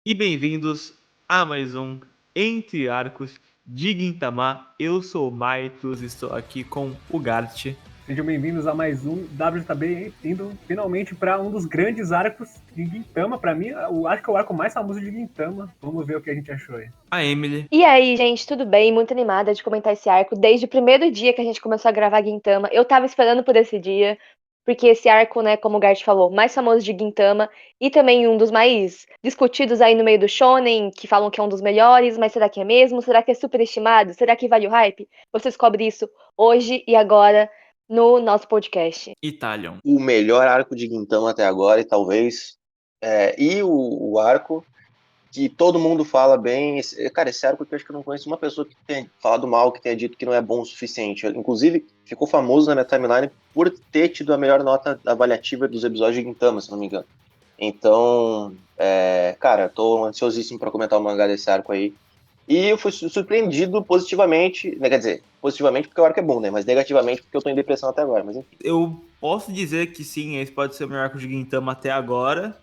E bem-vindos a mais um Entre Arcos de Gintama. Eu sou o Maitos, estou aqui com o Gart. Sejam bem-vindos a mais um WJB, indo finalmente para um dos grandes arcos de Gintama. Para mim, acho que é o arco mais famoso de Gintama. Vamos ver o que a gente achou aí. A Emily. E aí, gente, tudo bem? Muito animada de comentar esse arco. Desde o primeiro dia que a gente começou a gravar Gintama, eu tava esperando por esse dia, porque esse arco, né, como o Gart falou, mais famoso de Gintama e também um dos mais discutidos aí no meio do shonen, que falam que é um dos melhores, mas será que é mesmo? Será que é superestimado? Será que vale o hype? Você descobre isso hoje e agora no nosso podcast. Italian. O melhor arco de Gintama até agora, e talvez. E o arco que todo mundo fala bem. Esse arco que eu acho que eu não conheço uma pessoa que tenha falado mal, que tenha dito que não é bom o suficiente. Inclusive, ficou famoso na minha timeline por ter tido a melhor nota avaliativa dos episódios de Gintama, se não me engano. Então, cara, tô ansiosíssimo para comentar o mangá desse arco aí. E eu fui surpreendido positivamente, né, quer dizer, positivamente porque o arco é bom, né? Mas negativamente porque eu tô em depressão até agora, mas enfim. Eu posso dizer que sim, esse pode ser o melhor arco de Gintama até agora,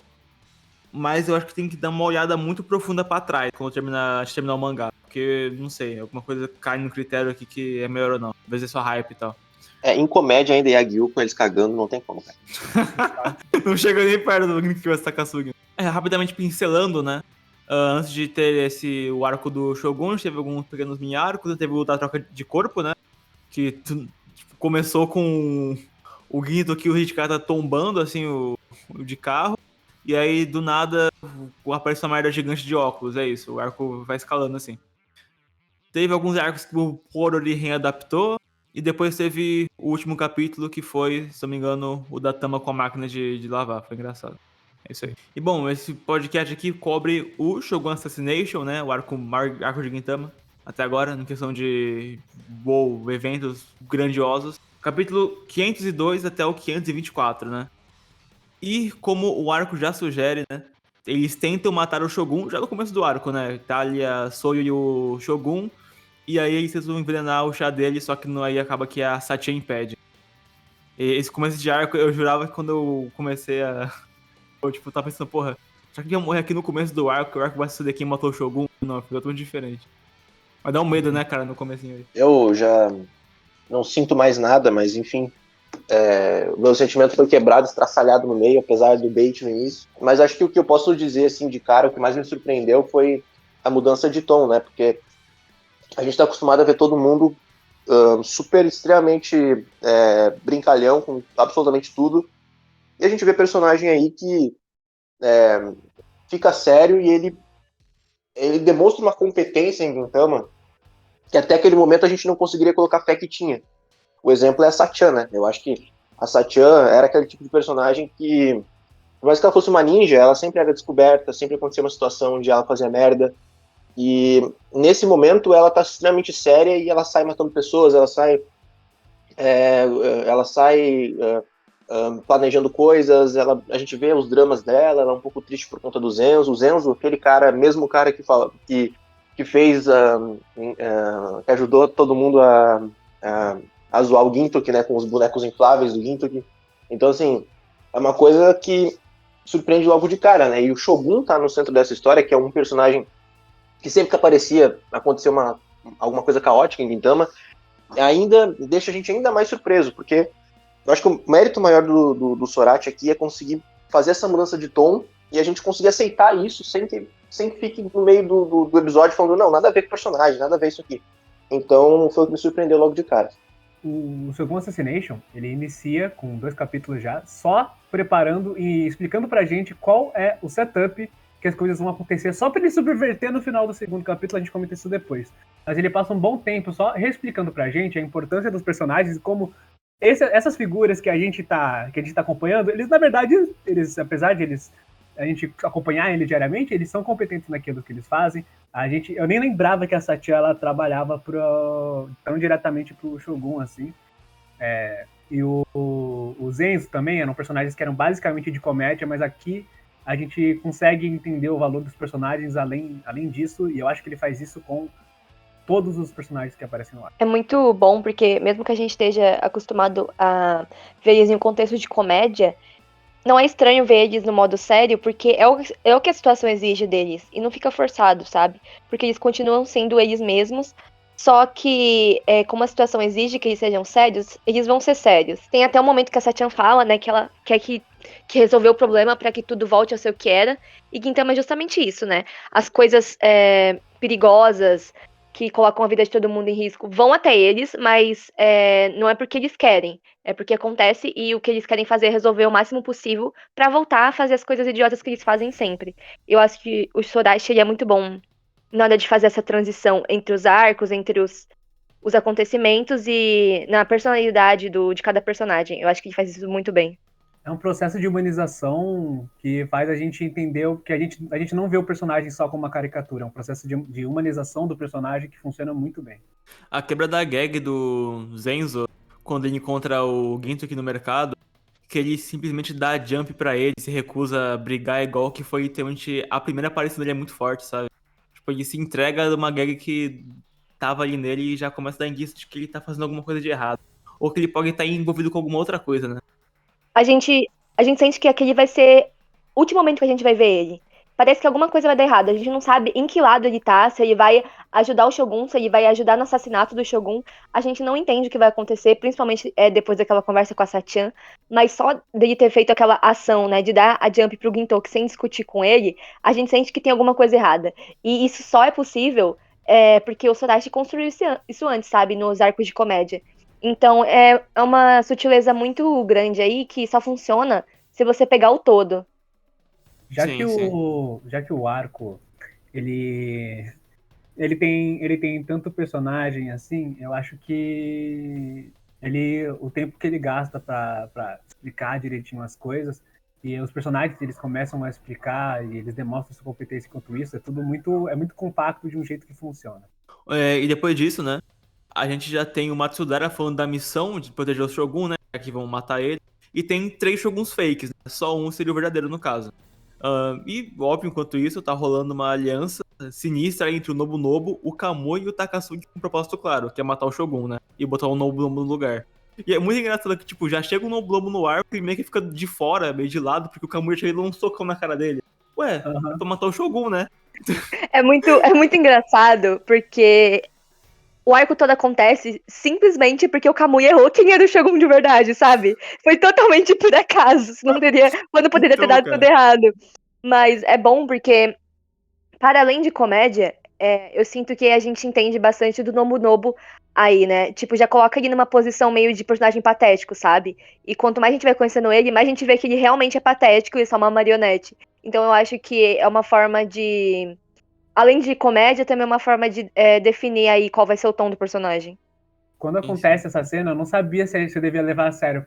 mas eu acho que tem que dar uma olhada muito profunda pra trás quando terminar o mangá. Porque, não sei, alguma coisa cai no critério aqui que é melhor ou não. Às vezes é só hype e tal. Em comédia ainda, Yagyu com eles cagando, não tem como, cara. Não chega nem perto do Nikiwa Takasugi. Rapidamente pincelando, né? Antes de ter o arco do Shogun, teve alguns pequenos mini-arcos, teve o da troca de corpo, né? Que começou com o Ginto que o Hikata tombando, assim, o de carro. E aí, do nada, aparece uma merda gigante de óculos, é isso. O arco vai escalando, assim. Teve alguns arcos que o Porori readaptou. E depois teve o último capítulo, que foi, se não me engano, o da Tama com a máquina de lavar. Foi engraçado. É isso aí. E bom, esse podcast aqui cobre o Shogun Assassination, né? O arco de Gintama. Até agora, na questão de eventos grandiosos. Capítulo 502 até o 524, né? E como o arco já sugere, né? Eles tentam matar o Shogun já no começo do arco, né? Talia, Soyo e o Shogun. E aí eles vão envenenar o chá dele, só que aí acaba que a Satya impede. E esse começo de arco, eu jurava que quando eu comecei a... Eu, tava pensando, porra, será que ia morrer aqui no começo do arco? O arco vai ser quem matou o Shogun? Não, ficou tudo diferente. Mas dá um medo, né, cara, no comecinho aí. Eu já não sinto mais nada, mas enfim. O meu sentimento foi quebrado, estraçalhado no meio, apesar do bait no início. Mas acho que o que eu posso dizer, assim, de cara, o que mais me surpreendeu foi a mudança de tom, né? Porque a gente tá acostumado a ver todo mundo super, extremamente brincalhão com absolutamente tudo. E a gente vê personagem aí que fica sério e ele demonstra uma competência em Gintama que até aquele momento a gente não conseguiria colocar fé que tinha. O exemplo é a Satya, né? Eu acho que a Satya era aquele tipo de personagem que, por mais que ela fosse uma ninja, ela sempre era descoberta, sempre acontecia uma situação onde ela fazia merda. E nesse momento ela tá extremamente séria e ela sai matando pessoas, ela sai planejando coisas, a gente vê os dramas dela, ela é um pouco triste por conta do Zenzo. O Zenzo, aquele cara, mesmo cara que fez, que ajudou todo mundo a zoar o Gintoki, né, com os bonecos infláveis do Gintoki. Então, assim, é uma coisa que surpreende logo de cara, né? E o Shogun tá no centro dessa história, que é um personagem que sempre que aparecia, acontecia alguma coisa caótica em Gintama, ainda deixa a gente ainda mais surpreso, porque eu acho que o mérito maior do Sorachi aqui é conseguir fazer essa mudança de tom e a gente conseguir aceitar isso sem que fique no meio do episódio falando, não, nada a ver com o personagem, nada a ver isso aqui. Então foi o que me surpreendeu logo de cara. O Shogun Assassination, ele inicia com 2 capítulos já, só preparando e explicando pra gente qual é o setup que as coisas vão acontecer, só pra ele subverter no final do segundo capítulo, a gente comenta isso depois. Mas ele passa um bom tempo só reexplicando pra gente a importância dos personagens e como essas figuras que a gente tá acompanhando, eles, na verdade, apesar de a gente acompanhar ele diariamente, eles são competentes naquilo que eles fazem. Eu nem lembrava que a Satya ela trabalhava tão diretamente pro Shogun, assim. E o Zenzo também eram personagens que eram basicamente de comédia, mas aqui a gente consegue entender o valor dos personagens além disso, e eu acho que ele faz isso com todos os personagens que aparecem no arco. É muito bom, porque mesmo que a gente esteja acostumado a ver eles em um contexto de comédia, não é estranho ver eles no modo sério, porque é o que a situação exige deles. E não fica forçado, sabe? Porque eles continuam sendo eles mesmos. Só que, como a situação exige que eles sejam sérios, eles vão ser sérios. Tem até um momento que a Sachan fala, né, que ela quer que resolver o problema para que tudo volte a ser o que era. E Gintama é justamente isso, né? As coisas perigosas que colocam a vida de todo mundo em risco vão até eles, mas não é porque eles querem. É porque acontece e o que eles querem fazer é resolver o máximo possível pra voltar a fazer as coisas idiotas que eles fazem sempre. Eu acho que o Sorachi ele é muito bom na hora de fazer essa transição entre os arcos, entre os acontecimentos e na personalidade de cada personagem. Eu acho que ele faz isso muito bem. É um processo de humanização que faz a gente entender que a gente não vê o personagem só como uma caricatura. É um processo de humanização do personagem que funciona muito bem. A quebra da gag do Zenzo, quando ele encontra o Gintoki no mercado, que ele simplesmente dá jump pra ele, se recusa a brigar igual que foi literalmente a primeira aparição dele é muito forte, sabe? Tipo, ele se entrega numa gag que tava ali nele e já começa a dar indício de que ele tá fazendo alguma coisa de errado. Ou que ele pode estar envolvido com alguma outra coisa, né? A gente, a gente sente que aquele vai ser o último momento que a gente vai ver ele. Parece que alguma coisa vai dar errado. A gente não sabe em que lado ele tá, se ele vai ajudar o Shogun, se ele vai ajudar no assassinato do Shogun. A gente não entende o que vai acontecer, principalmente depois daquela conversa com a Sachan. Mas só dele ter feito aquela ação, né, de dar a jump pro Gintoki sem discutir com ele, a gente sente que tem alguma coisa errada. E isso só é possível porque o Sorachi construiu isso antes, sabe, nos arcos de comédia. Então é uma sutileza muito grande aí que só funciona se você pegar o todo. Já Sim, que sim. o arco ele tem tanto personagem assim, eu acho que o tempo que ele gasta para explicar direitinho as coisas e os personagens eles começam a explicar e eles demonstram sua competência quanto isso, é muito compacto de um jeito que funciona. E depois disso, né? A gente já tem o Matsudara falando da missão de proteger o Shogun, né? Que vão matar ele. E tem 3 Shoguns fakes, né? Só um seria o verdadeiro no caso. E, óbvio, enquanto isso, tá rolando uma aliança sinistra entre o Nobunobu, o Kamui e o Takasugi com um propósito claro, que é matar o Shogun, né? E botar o Nobunobu no lugar. E é muito engraçado que, tipo, já chega o Nobunobu no arco e meio que fica de fora, meio de lado, porque o Kamui chega e dá um socão na cara dele. Ué, Uhum. pra matar o Shogun, né? É muito engraçado, porque o arco todo acontece simplesmente porque o Kamui errou quem era o Shogun de verdade, sabe? Foi totalmente por acaso, quando poderia ter Então, dado tudo cara. errado. Mas é bom porque, para além de comédia, eu sinto que a gente entende bastante do Nobunobu aí, né? Tipo, já coloca ele numa posição meio de personagem patético, sabe? E quanto mais a gente vai conhecendo ele, mais a gente vê que ele realmente é patético e só uma marionete. Então eu acho que é uma forma de além de comédia, também é uma forma de definir aí qual vai ser o tom do personagem. Quando Sim, sim. acontece essa cena, eu não sabia se eu devia levar a sério,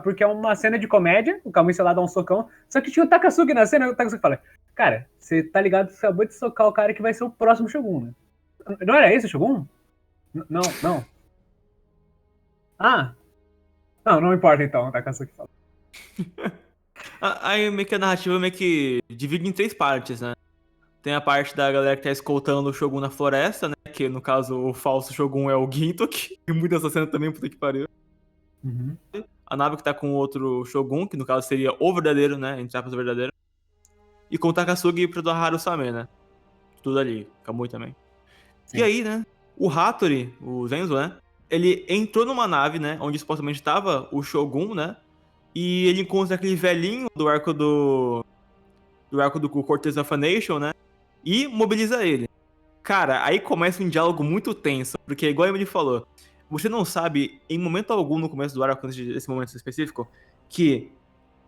porque é uma cena de comédia, o Kamui, sei lá, dá um socão, só que tinha o Takasugi na cena, e o Takasugi fala, cara, você tá ligado que você acabou de socar o cara que vai ser o próximo Shogun, né? Não era esse o Shogun? Não, não. Ah, não importa então, o Takasugi fala. Aí meio que a narrativa meio que divide em 3 partes, né? Tem a parte da galera que tá escoltando o Shogun na floresta, né? Que no caso o falso Shogun é o Gintoki. E muito essa cena também, puta que pariu. Uhum. A nave que tá com o outro Shogun, que no caso seria o verdadeiro, né? Entre aspas, o verdadeiro. E com o Takasugi e o Haru Same, né? Tudo ali. Kamui também. E Sim. aí, né? O Hattori, o Zenzo, né? Ele entrou numa nave, né? Onde supostamente tava o Shogun, né? E ele encontra aquele velhinho do arco do Cortez of a Nation, né? E mobiliza ele. Cara, aí começa um diálogo muito tenso, porque igual a Emily falou, você não sabe em momento algum no começo do arco, antes desse momento específico, que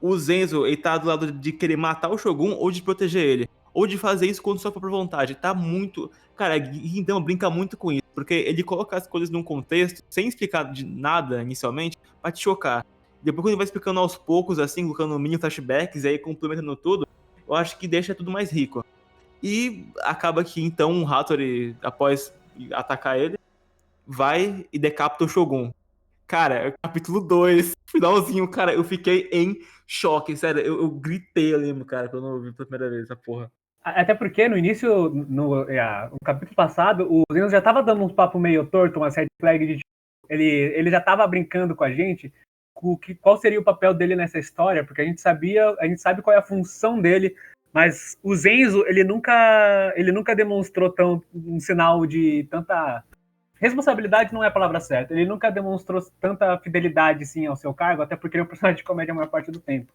o Zenzo ele tá do lado de querer matar o Shogun ou de proteger ele. Ou de fazer isso contra sua própria vontade. Tá muito. Cara, então brinca muito com isso. Porque ele coloca as coisas num contexto, sem explicar de nada inicialmente, pra te chocar. Depois, quando ele vai explicando aos poucos, assim, colocando mini flashbacks e aí complementando tudo, eu acho que deixa tudo mais rico. E acaba que então o Hattori, após atacar ele, vai e decapita o Shogun. Cara, capítulo 2, finalzinho, cara, eu fiquei em choque, sério, eu gritei, eu lembro, cara, quando eu ouvi pela primeira vez essa porra. Até porque no início, no capítulo passado, o Zenos já tava dando uns papos meio torto, uma red flag de tipo, ele já tava brincando com a gente, qual seria o papel dele nessa história, porque a gente sabe qual é a função dele, mas o Zenzo, ele nunca demonstrou um sinal de tanta... Responsabilidade não é a palavra certa. Ele nunca demonstrou tanta fidelidade, sim, ao seu cargo, até porque ele é um personagem de comédia a maior parte do tempo.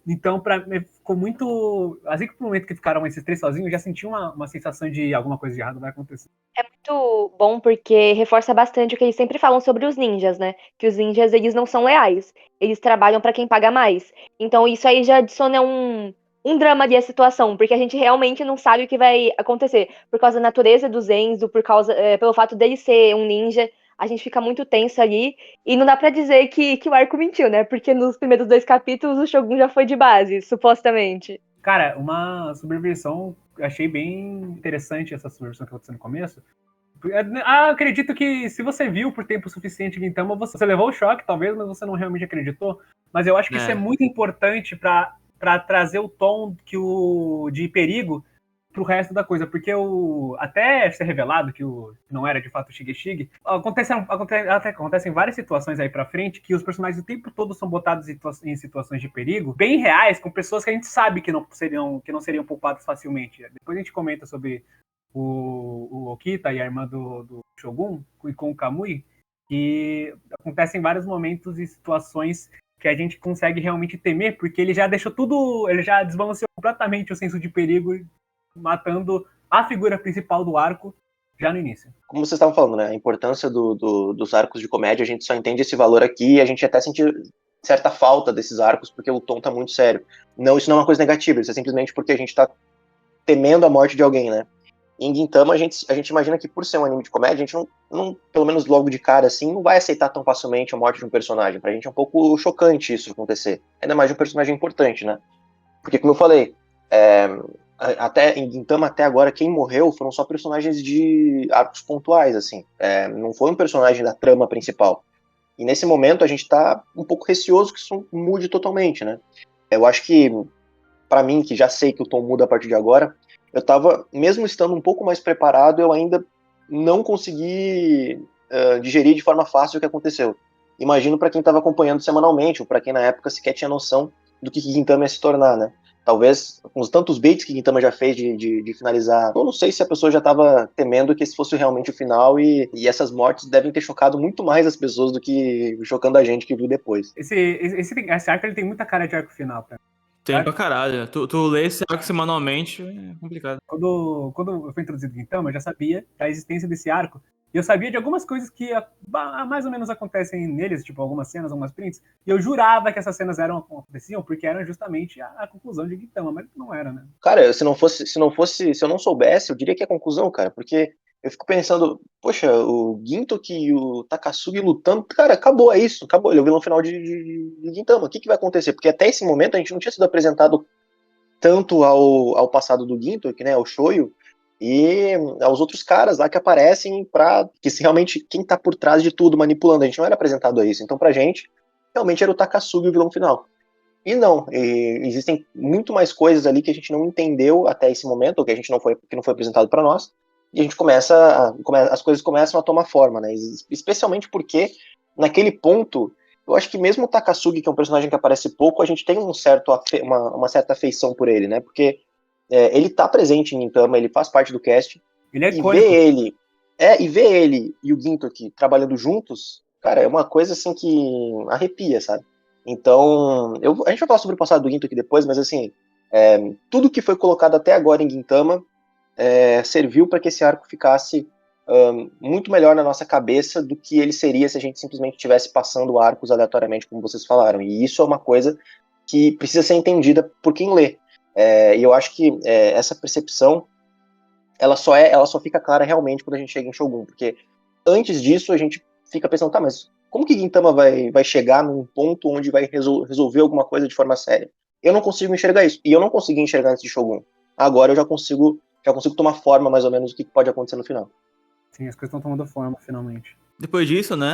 Então, pra mim, ficou muito... Assim que no momento que ficaram esses três sozinhos, eu já senti uma sensação de alguma coisa de errado vai acontecer. É muito bom porque reforça bastante o que eles sempre falam sobre os ninjas, né? Que os ninjas, eles não são leais. Eles trabalham pra quem paga mais. Então isso aí já adiciona um drama ali à situação, porque a gente realmente não sabe o que vai acontecer. Por causa da natureza do Zenzo, pelo fato dele ser um ninja, a gente fica muito tenso ali. E não dá pra dizer que o arco mentiu, né? Porque nos primeiros 2 capítulos o Shogun já foi de base, supostamente. Cara, uma subversão, achei bem interessante essa subversão que aconteceu no começo. Acredito que se você viu por tempo suficiente Gintama, você levou o choque, talvez, mas você não realmente acreditou. Mas eu acho que isso é muito importante pra trazer o tom de perigo pro resto da coisa, porque até ser revelado que não era de fato o Shigeshige, acontecem várias situações aí pra frente que os personagens o tempo todo são botados em situações de perigo bem reais, com pessoas que a gente sabe que não seriam poupadas facilmente. Depois a gente comenta sobre o Okita e a irmã do Shogun, e com o Kamui, que acontecem vários momentos e situações que a gente consegue realmente temer, porque ele já desbalanceou completamente o senso de perigo, matando a figura principal do arco já no início. Como vocês estavam falando, né? A importância dos arcos de comédia, a gente só entende esse valor aqui e a gente até sente certa falta desses arcos porque o tom tá muito sério. Não, isso não é uma coisa negativa, isso é simplesmente porque a gente tá temendo a morte de alguém, né? Em Gintama, a gente imagina que por ser um anime de comédia, a gente não, pelo menos logo de cara, assim, não vai aceitar tão facilmente a morte de um personagem. Pra gente é um pouco chocante isso acontecer. Ainda mais de um personagem importante, né? Porque, como eu falei, até em Gintama, até agora, quem morreu foram só personagens de arcos pontuais, assim. Não foi um personagem da trama principal. E nesse momento, a gente tá um pouco receoso que isso mude totalmente, né? Eu acho que, pra mim, que já sei que o tom muda a partir de agora, eu tava, mesmo estando um pouco mais preparado, eu ainda não consegui digerir de forma fácil o que aconteceu. Imagino para quem estava acompanhando semanalmente, ou para quem na época sequer tinha noção do que Gintama ia se tornar, né? Talvez, com os tantos baits que Gintama já fez de finalizar, eu não sei se a pessoa já estava temendo que esse fosse realmente o final, e essas mortes devem ter chocado muito mais as pessoas do que chocando a gente que viu depois. Esse arco ele tem muita cara de arco final, cara. Tem pra caralho. Tu lê esse arco semanalmente, é complicado. Quando eu fui introduzido em Gintama, eu já sabia da existência desse arco. E eu sabia de algumas coisas que mais ou menos acontecem neles, tipo algumas cenas, algumas prints. E eu jurava que essas cenas aconteciam porque eram justamente a conclusão de Gintama, mas não era, né? Cara, se eu não soubesse, eu diria que é conclusão, cara, porque eu fico pensando, poxa, o Gintoki e o Takasugi lutando, cara, acabou, é isso, acabou, ele é o vilão final de Gintama, o que vai acontecer? Porque até esse momento a gente não tinha sido apresentado tanto ao passado do Gintoki, né, ao Shoyo, e aos outros caras lá que aparecem que realmente quem tá por trás de tudo manipulando, a gente não era apresentado a isso, então pra gente, realmente era o Takasugi o vilão final. E não, existem muito mais coisas ali que a gente não entendeu até esse momento, ou que não foi apresentado para nós, e a gente as coisas começam a tomar forma, né? Especialmente porque, naquele ponto, eu acho que mesmo o Takasugi, que é um personagem que aparece pouco, a gente tem uma certa afeição por ele, né? Porque ele tá presente em Gintama, ele faz parte do cast, ele é e icônico. ver ele e o Gintoki trabalhando juntos, cara, é uma coisa assim que arrepia, sabe? Então, a gente vai falar sobre o passado do Gintoki depois, mas assim, tudo que foi colocado até agora em Gintama serviu para que esse arco ficasse muito melhor na nossa cabeça do que ele seria se a gente simplesmente estivesse passando arcos aleatoriamente, como vocês falaram. E isso é uma coisa que precisa ser entendida por quem lê. E eu acho que essa percepção, ela só fica clara realmente quando a gente chega em Shogun, porque antes disso a gente fica pensando, tá, mas como que Gintama vai chegar num ponto onde vai resolver alguma coisa de forma séria? Eu não consigo enxergar isso. E eu não consegui enxergar antes de Shogun. Agora eu já consigo tomar forma, mais ou menos, do que pode acontecer no final. Sim, as coisas estão tomando forma, finalmente. Depois disso, né,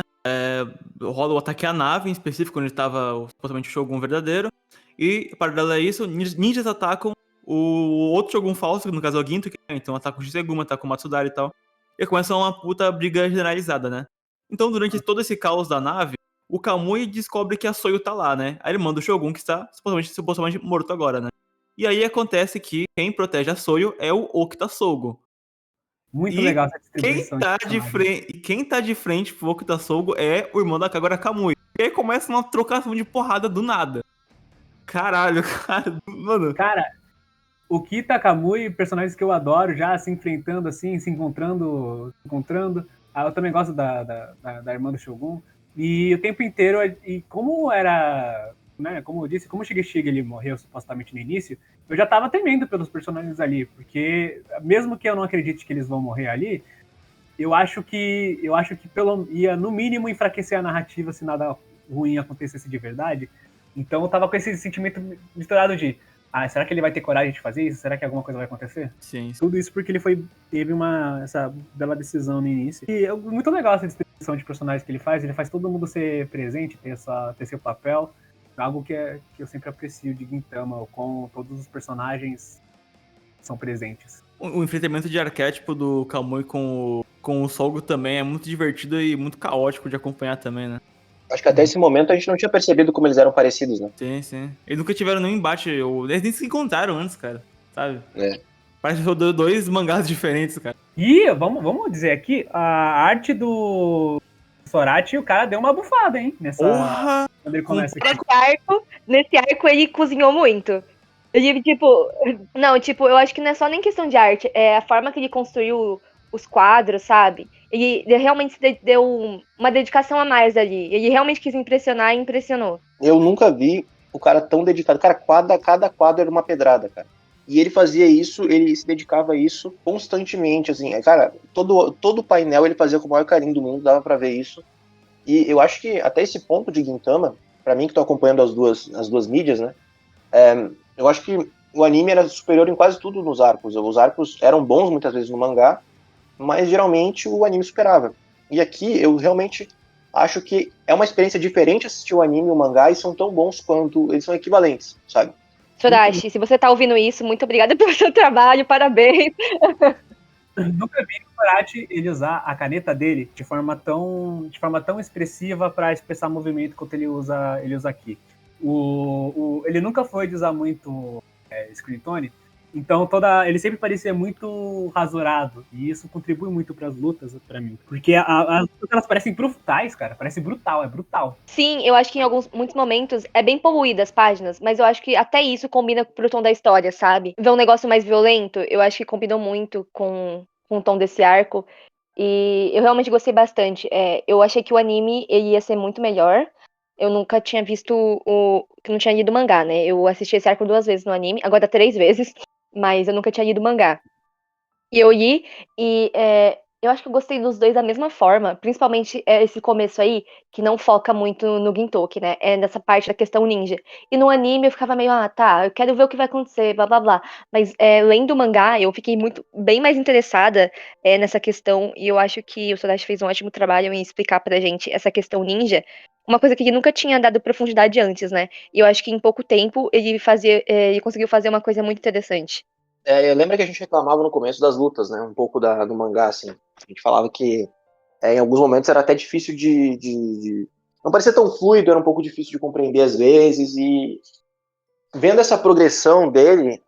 rola o ataque à nave, em específico, onde estava supostamente o Shogun verdadeiro. E, paralelo a isso, ninjas atacam o outro Shogun falso, que no caso é o Gintoki, então atacam o Shiseguma, atacam o Matsudari e tal. E começa uma puta briga generalizada, né? Então, durante todo esse caos da nave, o Kamui descobre que a Soyu tá lá, né? Aí ele manda o Shogun, que está supostamente morto agora, né? E aí acontece que quem protege a Soyu é o Okita Sogo. Muito E legal essa quem distribuição de tá de personagens. frente, quem tá de frente pro Okita Sogo é o irmão da Kagura Kamui. E aí começa uma trocação de porrada do nada. Caralho, cara, mano. Cara, o Kita Kamui, personagens que eu adoro, já se enfrentando assim, se encontrando. Ah, eu também gosto da irmã do Shogun. E o tempo inteiro, e como era, né, como eu disse, como o Shigeshige ele morreu supostamente no início, eu já tava temendo pelos personagens ali, porque mesmo que eu não acredite que eles vão morrer ali, eu acho que ia no mínimo enfraquecer a narrativa se nada ruim acontecesse de verdade. Então eu tava com esse sentimento misturado de será que ele vai ter coragem de fazer isso? Será que alguma coisa vai acontecer? Sim. Tudo isso porque ele teve essa bela decisão no início. E é muito legal essa distribuição de personagens que ele faz todo mundo ser presente, ter seu papel. Algo que eu sempre aprecio de Gintama, com todos os personagens são presentes. O enfrentamento de arquétipo do Kamui com o Sogo também é muito divertido e muito caótico de acompanhar também, né? Acho que até esse momento a gente não tinha percebido como eles eram parecidos, né? Sim, sim. Eles nunca tiveram nenhum embate, eles nem se encontraram antes, cara, sabe? É. Parece que são dois mangás diferentes, cara. E vamos dizer aqui, a arte do Sorachi, o cara deu uma bufada, hein? Porra! Quando ele começa aqui. Nesse arco ele cozinhou muito. Ele, tipo, eu acho que não é só nem questão de arte, é a forma que ele construiu os quadros, sabe? Ele realmente deu uma dedicação a mais ali. Ele realmente quis impressionar e impressionou. Eu nunca vi o cara tão dedicado. Cara, cada quadro era uma pedrada, cara. E ele fazia isso, ele se dedicava a isso constantemente, assim. Cara, todo painel ele fazia com o maior carinho do mundo, dava pra ver isso. E eu acho que até esse ponto de Gintama, pra mim que tô acompanhando as duas mídias, né? Eu acho que o anime era superior em quase tudo nos arcos. Os arcos eram bons muitas vezes no mangá, mas geralmente o anime superava. E aqui eu realmente acho que é uma experiência diferente assistir o anime e o mangá, e são tão bons quanto eles são equivalentes, sabe? Sorachi, se você tá ouvindo isso, muito obrigada pelo seu trabalho, parabéns. Nunca vi o Sorachi ele usar a caneta dele de forma tão expressiva para expressar movimento quanto ele usa aqui. Ele nunca foi de usar muito screen tone, então ele sempre parecia muito rasurado, e isso contribui muito para as lutas para mim, porque as lutas elas parecem brutais, cara, parece brutal, é brutal. Sim, eu acho que em muitos momentos é bem poluída as páginas, mas eu acho que até isso combina pro tom da história, sabe? Ver um negócio mais violento, eu acho que combinou muito com o tom desse arco, e eu realmente gostei bastante. Eu achei que o anime ele ia ser muito melhor. Eu nunca tinha visto que não tinha lido mangá, né? Eu assisti esse arco 2 vezes no anime, agora 3 vezes, mas eu nunca tinha lido mangá. E eu li, e eu acho que eu gostei dos dois da mesma forma, principalmente esse começo aí, que não foca muito no Gintoki, né? É nessa parte da questão ninja. E no anime eu ficava meio, tá, eu quero ver o que vai acontecer, blá blá blá. Mas lendo o mangá, eu fiquei bem mais interessada nessa questão, e eu acho que o Sodashi fez um ótimo trabalho em explicar pra gente essa questão ninja. Uma coisa que ele nunca tinha dado profundidade antes, né? E eu acho que em pouco tempo ele conseguiu fazer uma coisa muito interessante. Lembra que a gente reclamava no começo das lutas, né? Um pouco do mangá, assim. A gente falava que em alguns momentos era até difícil não parecia tão fluido, era um pouco difícil de compreender às vezes, e vendo essa progressão dele,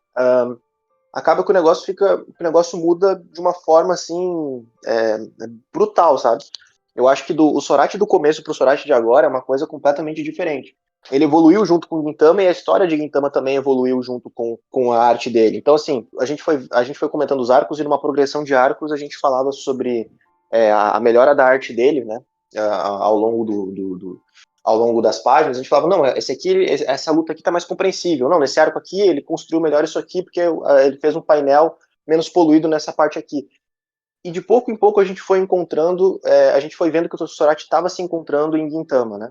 acaba que o negócio muda de uma forma, assim, brutal, sabe? Eu acho que o Sorachi do começo pro Sorachi de agora é uma coisa completamente diferente. Ele evoluiu junto com o Gintama, e a história de Gintama também evoluiu junto com a arte dele. Então, assim, a gente foi comentando os arcos, e numa progressão de arcos a gente falava sobre a melhora da arte dele, né, ao longo das páginas. A gente falava, não, essa luta aqui tá mais compreensível. Não, nesse arco aqui ele construiu melhor isso aqui, porque ele fez um painel menos poluído nessa parte aqui. E de pouco em pouco a gente foi vendo que o Sorachi estava se encontrando em Gintama, né?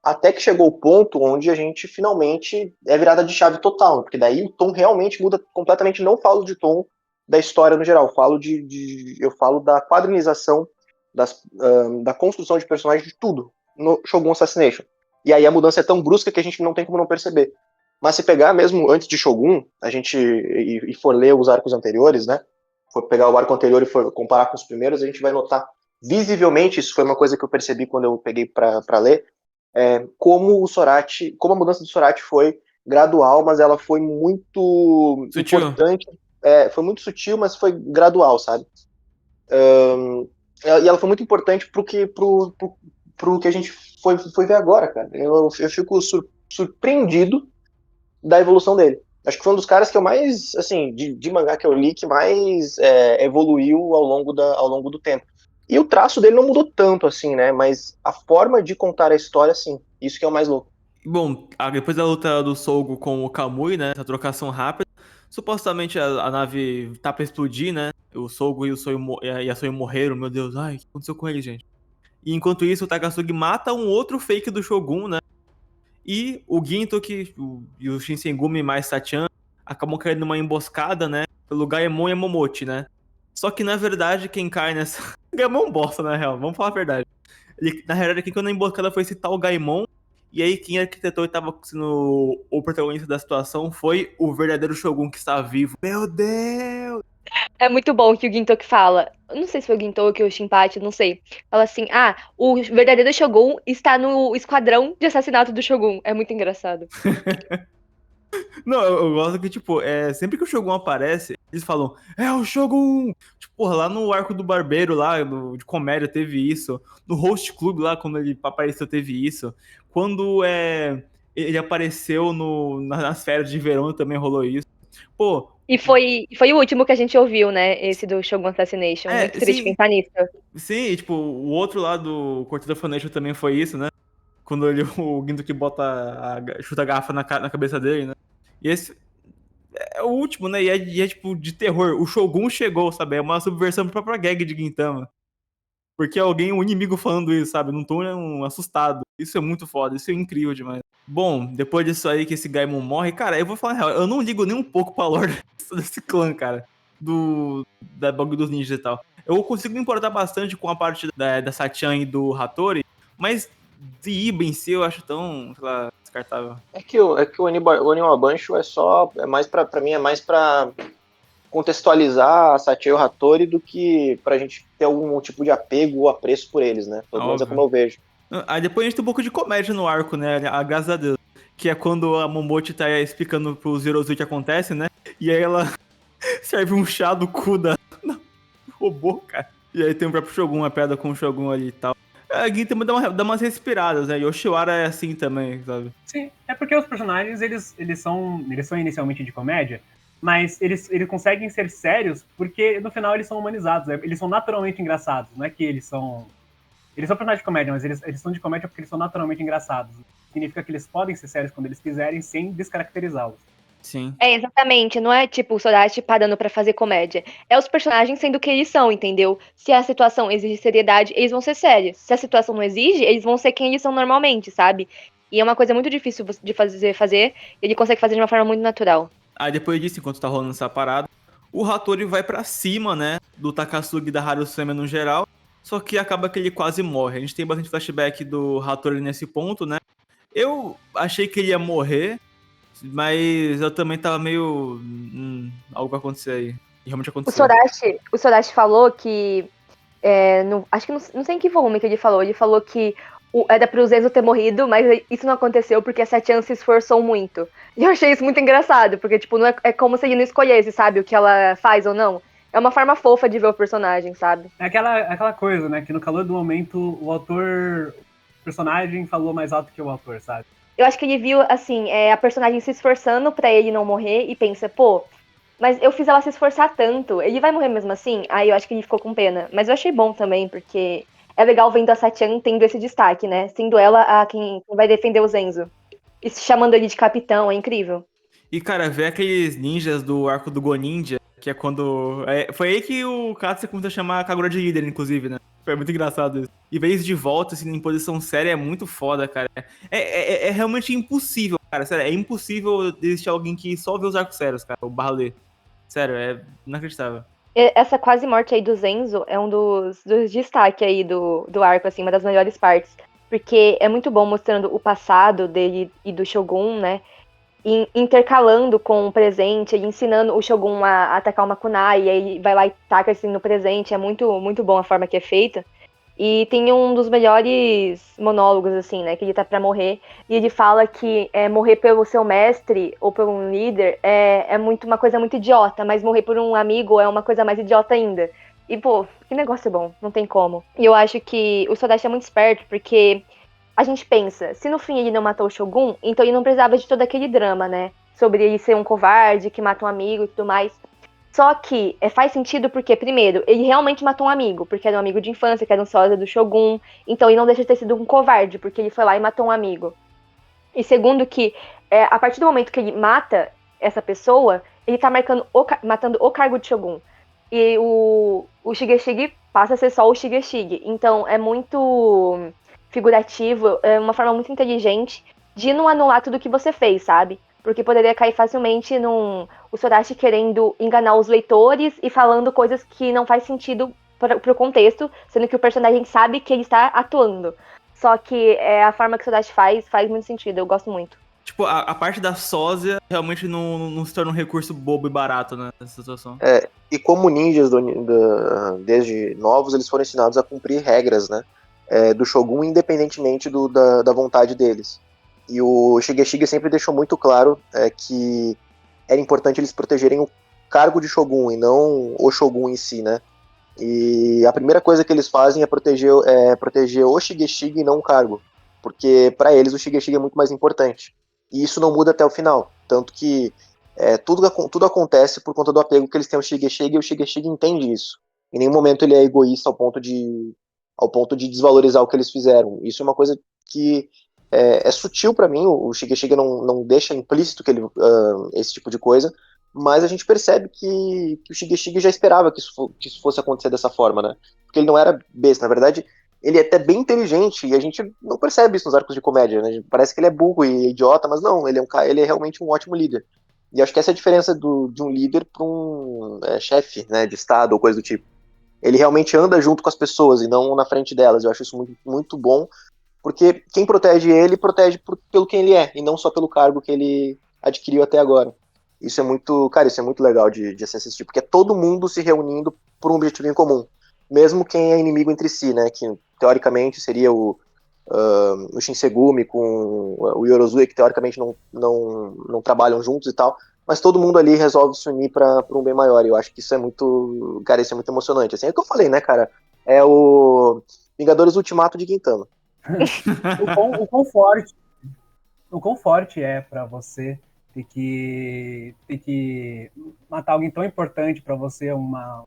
Até que chegou o ponto onde a gente finalmente é virada de chave total, porque daí o tom realmente muda completamente. Não falo de tom da história no geral, eu falo da quadrinização, da construção de personagens, de tudo no Shogun Assassination. E aí a mudança é tão brusca que a gente não tem como não perceber. Mas se pegar mesmo antes de Shogun, e for ler os arcos anteriores, né? For pegar o arco anterior e for comparar com os primeiros, a gente vai notar visivelmente, isso foi uma coisa que eu percebi quando eu peguei para ler, como a mudança do Sorati foi gradual, mas ela foi muito Sutil. importante. Foi muito sutil, mas foi gradual, sabe? E ela foi muito importante pro que a gente foi ver agora, cara. Eu fico surpreendido da evolução dele. Acho que foi um dos caras que eu mais, assim, de mangá que eu li, que mais evoluiu ao longo do tempo. E o traço dele não mudou tanto, assim, né? Mas a forma de contar a história, sim. Isso que é o mais louco. Bom, depois da luta do Sougo com o Kamui, né? Essa trocação rápida. Supostamente a nave tá pra explodir, né? O Sougo e a Soyu morreram, meu Deus. Ai, o que aconteceu com eles, gente? E enquanto isso, o Takasugi mata um outro fake do Shogun, né? E o Ginto e o Shinsengumi mais Sachan acabam caindo numa emboscada, né? Pelo Gaemon e a Momochi, né? Só que, na verdade, quem cai nessa... Gaemon é um bosta, na real. Vamos falar a verdade. Na realidade, quem caiu na emboscada foi esse tal Gaemon. E aí, quem arquitetou e tava sendo o protagonista da situação foi o verdadeiro Shogun que está vivo. Meu Deus! É muito bom que o Gintoki fala. Eu não sei se foi o Gintoki ou o Shinpachi, não sei. Fala assim: o verdadeiro Shogun está no esquadrão de assassinato do Shogun. É muito engraçado. Não, eu gosto que, tipo, sempre que o Shogun aparece, eles falam, é o Shogun! Tipo, porra, lá no arco do Barbeiro, lá, de comédia, teve isso. No Host Club, lá, quando ele apareceu, teve isso. Quando ele apareceu nas férias de verão, também rolou isso. Pô, E foi o último que a gente ouviu, né? Esse do Shogun Assassination. Muito triste sim, pensar nisso. sim, e, tipo, o outro lá do Corte da Funation também foi isso, né? Quando o Ginto que chuta a garrafa na cabeça dele, né? E esse é o último, né? E é tipo de terror. O Shogun chegou, sabe? É uma subversão pra própria gag de Gintama. Porque um inimigo falando isso, sabe? Num tom assustado. Isso é muito foda, isso é incrível demais. Bom, depois disso aí que esse Gaimon morre, cara, eu vou falar a real, eu não ligo nem um pouco pra lore desse clã, cara. Da bagulho dos ninjas e tal. Eu consigo me importar bastante com a parte da Sachan e do Hattori, mas de Iba em si eu acho tão, sei lá, descartável. É que o Animal Bancho pra mim, é mais pra contextualizar a Satya e o Hattori do que pra gente ter algum tipo de apego ou apreço por eles, né? Pelo menos é como eu vejo. Aí depois a gente tem um pouco de comédia no arco, né? Graças a Deus. Que é quando a Momochi tá explicando pro Zerozu o que acontece, né? E aí ela serve um chá do cu do robô, cara. E aí tem o próprio Shogun, a piada com o Shogun ali e tal. A Gintama dá umas respiradas, né? E o Yoshiwara é assim também, sabe? Sim, é porque os personagens, eles são inicialmente de comédia, mas eles conseguem ser sérios porque no final eles são humanizados, eles são naturalmente engraçados, não é que eles são personagens de comédia, mas eles são de comédia porque eles são naturalmente engraçados. Significa que eles podem ser sérios quando eles quiserem, sem descaracterizá-los. Sim. Exatamente, não é tipo o Sorachi parando pra fazer comédia. É os personagens sendo o que eles são, entendeu? Se a situação exige seriedade, eles vão ser sérios. Se a situação não exige, eles vão ser quem eles são normalmente, sabe? E é uma coisa muito difícil de fazer, ele consegue fazer de uma forma muito natural. Aí depois disso, enquanto tá rolando essa parada, o Hattori vai pra cima, né? Do Takasugi e da Harusame no geral. Só que acaba que ele quase morre. A gente tem bastante flashback do Hattori nesse ponto, né? Eu achei que ele ia morrer, mas eu também tava meio. Algo vai acontecer aí. E realmente aconteceu. O Sorachi falou que. Acho que não sei em que volume que ele falou. Ele falou que era pro Zenzo ter morrido, mas isso não aconteceu porque a Sachan se esforçou muito. E eu achei isso muito engraçado, porque, tipo, não é como se ele não escolhesse, sabe, o que ela faz ou não. É uma forma fofa de ver o personagem, sabe? É aquela coisa, né, que no calor do momento o personagem falou mais alto que o autor, sabe? Eu acho que ele viu, assim, a personagem se esforçando pra ele não morrer e pensa, pô, mas eu fiz ela se esforçar tanto, ele vai morrer mesmo assim? Aí eu acho que ele ficou com pena. Mas eu achei bom também, porque é legal vendo a Sachan tendo esse destaque, né? Sendo ela quem vai defender o Zenzo. E se chamando ele de capitão, é incrível. E, cara, ver aqueles ninjas do arco do Goninja, que é quando... foi aí que o Katsu começou a chamar a Kagura de líder, inclusive, né? Foi muito engraçado isso. E ver isso de volta, assim, em posição séria, é muito foda, cara. É realmente impossível, cara. Sério, é impossível existir alguém que só vê os arcos sérios, cara. O Barley. Sério, é inacreditável. Essa quase morte aí do Zenzo é um dos destaques aí do arco, assim, uma das melhores partes. Porque é muito bom mostrando o passado dele e do Shogun, né? Intercalando com o presente, e ensinando o Shogun a atacar uma kunai, e aí vai lá e taca assim no presente. É muito, muito bom a forma que é feita. E tem um dos melhores monólogos, assim, né? Que ele tá pra morrer. E ele fala que morrer pelo seu mestre ou por um líder é muito uma coisa muito idiota, mas morrer por um amigo é uma coisa mais idiota ainda. E, pô, que negócio bom, não tem como. E eu acho que o Sodashi é muito esperto, porque a gente pensa, se no fim ele não matou o Shogun, então ele não precisava de todo aquele drama, né? Sobre ele ser um covarde, que mata um amigo e tudo mais. Só que faz sentido porque, primeiro, ele realmente matou um amigo, porque era um amigo de infância, que era um sósia do Shogun. Então ele não deixa de ter sido um covarde, porque ele foi lá e matou um amigo. E segundo que, a partir do momento que ele mata essa pessoa, ele tá matando o cargo de Shogun. E o Shigeshige passa a ser só o Shigeshige. Então é muito figurativo, é uma forma muito inteligente de não anular tudo que você fez, sabe? Porque poderia cair facilmente o Sodashi querendo enganar os leitores e falando coisas que não faz sentido pro contexto, sendo que o personagem sabe que ele está atuando. Só que a forma que o Sodashi faz muito sentido, eu gosto muito. Tipo, a parte da sósia realmente não se torna um recurso bobo e barato, né, nessa situação. E como ninjas desde novos, eles foram ensinados a cumprir regras, né? Do Shogun, independentemente da vontade deles. E o Shigeshige sempre deixou muito claro que era importante eles protegerem o cargo de Shogun e não o Shogun em si, né? E a primeira coisa que eles fazem é proteger o Shigeshige e não o cargo. Porque para eles o Shigeshige é muito mais importante. E isso não muda até o final. Tanto que tudo acontece por conta do apego que eles têm ao Shigeshige e o Shigeshige entende isso. Em nenhum momento ele é egoísta ao ponto de desvalorizar o que eles fizeram. Isso é uma coisa que é sutil para mim. O Shigeshige não deixa implícito esse tipo de coisa, mas a gente percebe que o Shigeshige já esperava que isso fosse acontecer dessa forma, né? Porque ele não era besta, na verdade ele é até bem inteligente e a gente não percebe isso nos arcos de comédia, né? Parece que ele é burro e idiota, mas não, ele é realmente um ótimo líder. E acho que essa é a diferença de um líder para um chefe, né, de estado ou coisa do tipo. Ele realmente anda junto com as pessoas e não na frente delas. Eu acho isso muito, muito bom, porque quem protege ele, protege pelo quem ele é, e não só pelo cargo que ele adquiriu até agora. Isso é muito legal de assistir, porque é todo mundo se reunindo por um objetivo em comum. Mesmo quem é inimigo entre si, né, que teoricamente seria o Shinsegumi com o Yorozuya, que teoricamente não trabalham juntos e tal, mas todo mundo ali resolve se unir para um bem maior, e eu acho que isso é muito, cara, isso é muito emocionante, assim, é o que eu falei, né, cara, é o Vingadores Ultimato de Gintama. O quão forte é pra você ter que matar alguém tão importante pra você, uma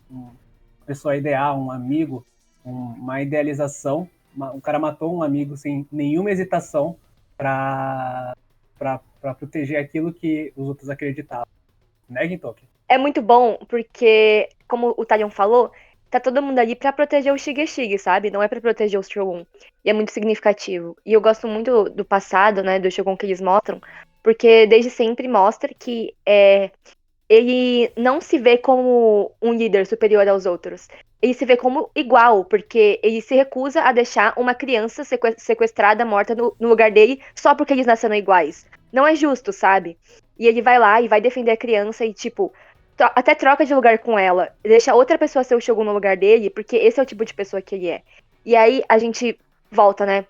pessoa ideal, um amigo, uma idealização. O cara matou um amigo sem nenhuma hesitação pra proteger aquilo que os outros acreditavam. Né, Gintoki? É muito bom porque, como o Talion falou, tá todo mundo ali pra proteger o Shigeshige, sabe? Não é pra proteger o Shogun. E é muito significativo. E eu gosto muito do passado, né, do Shogun que eles mostram, porque desde sempre mostra que ele não se vê como um líder superior aos outros. Ele se vê como igual, porque ele se recusa a deixar uma criança sequestrada, morta no lugar dele, só porque eles nasceram iguais. Não é justo, sabe? E ele vai lá e vai defender a criança e, tipo, até troca de lugar com ela. Deixa outra pessoa ser o Shogun no lugar dele, porque esse é o tipo de pessoa que ele é. E aí a gente volta, né?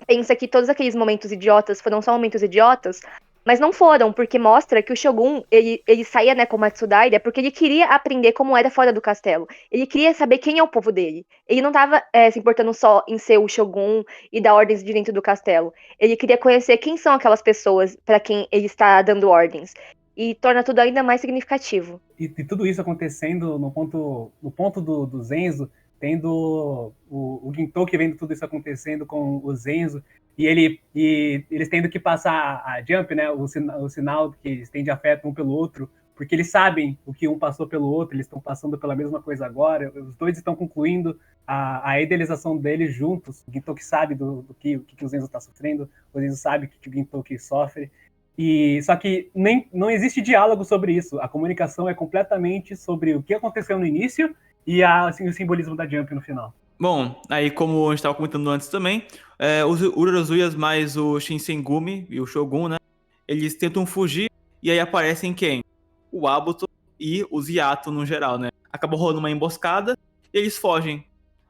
Pensa que todos aqueles momentos idiotas foram só momentos idiotas, mas não foram, porque mostra que o Shogun, ele saía, né, com o Matsudaira, porque ele queria aprender como era fora do castelo. Ele queria saber quem é o povo dele. Ele não estava se importando só em ser o Shogun e dar ordens de dentro do castelo. Ele queria conhecer quem são aquelas pessoas para quem ele está dando ordens. E torna tudo ainda mais significativo. E tudo isso acontecendo no ponto do Zenzo, tendo o Gintoki vendo tudo isso acontecendo com o Zenzo, e eles tendo que passar a Jump, né, o sinal que eles têm de afeto um pelo outro, porque eles sabem o que um passou pelo outro, eles estão passando pela mesma coisa agora, os dois estão concluindo a idealização deles juntos. O Gintoki sabe do que o Zenzo está sofrendo, o Zenzo sabe que o Gintoki sofre. Só que não existe diálogo sobre isso. A comunicação é completamente sobre o que aconteceu no início e assim, o simbolismo da Jump no final. Bom, aí como a gente estava comentando antes também, os Urarozuyas mais o Shinsengumi e o Shogun, né? Eles tentam fugir e aí aparecem quem? O Abuto e os Yato no geral, né? Acabou rolando uma emboscada e eles fogem.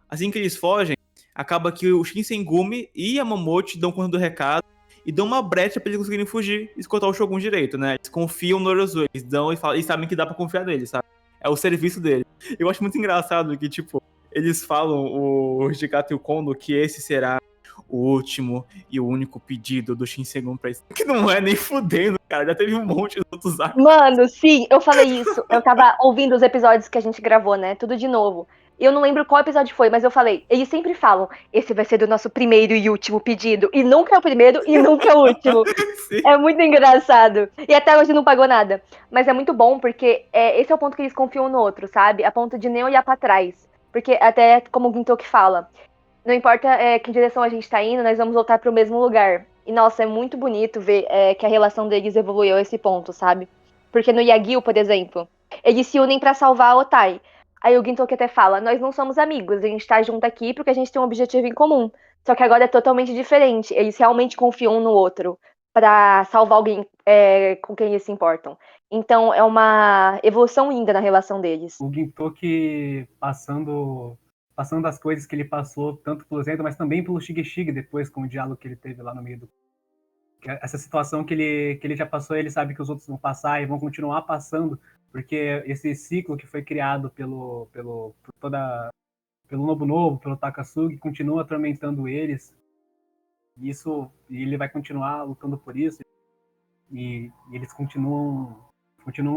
Assim que eles fogem, acaba que o Shinsengumi e a Momochi dão conta do recado e dão uma brecha pra eles conseguirem fugir e escoltar o Shogun direito, né? Eles confiam no Orozu, eles dão e sabem que dá pra confiar nele, sabe? É o serviço dele. Eu acho muito engraçado que, tipo, eles falam, o Hijikata e o Kondo, que esse será o último e o único pedido do Shinsengumi pra isso. Que não é nem fudendo, cara. Já teve um monte de outros arcos. Mano, sim, eu falei isso. Eu tava ouvindo os episódios que a gente gravou, né? Tudo de novo. Eu não lembro qual episódio foi, mas eu falei. Eles sempre falam: esse vai ser do nosso primeiro e último pedido. E nunca é o primeiro e nunca é o último. Sim. É muito engraçado. E até hoje não pagou nada. Mas é muito bom porque esse é o ponto que eles confiam no outro, sabe? A ponto de nem olhar pra trás. Porque até como o Gintoki fala, não importa que direção a gente tá indo, nós vamos voltar pro mesmo lugar. E nossa, é muito bonito ver que a relação deles evoluiu a esse ponto, sabe? Porque no Yagyu, por exemplo, eles se unem pra salvar a Otai. Aí o Gintoki até fala, nós não somos amigos, a gente tá junto aqui porque a gente tem um objetivo em comum. Só que agora é totalmente diferente, eles realmente confiam um no outro pra salvar alguém com quem eles se importam. Então é uma evolução linda na relação deles. O Gintoki passando as coisas que ele passou, tanto pelo Zendo, mas também pelo Shigeshige depois, com o diálogo que ele teve lá no meio do... Essa situação que ele já passou, ele sabe que os outros vão passar e vão continuar passando, porque esse ciclo que foi criado pelo Nobunobu, pelo Takasugi, continua atormentando eles. E ele vai continuar lutando por isso. E eles continuam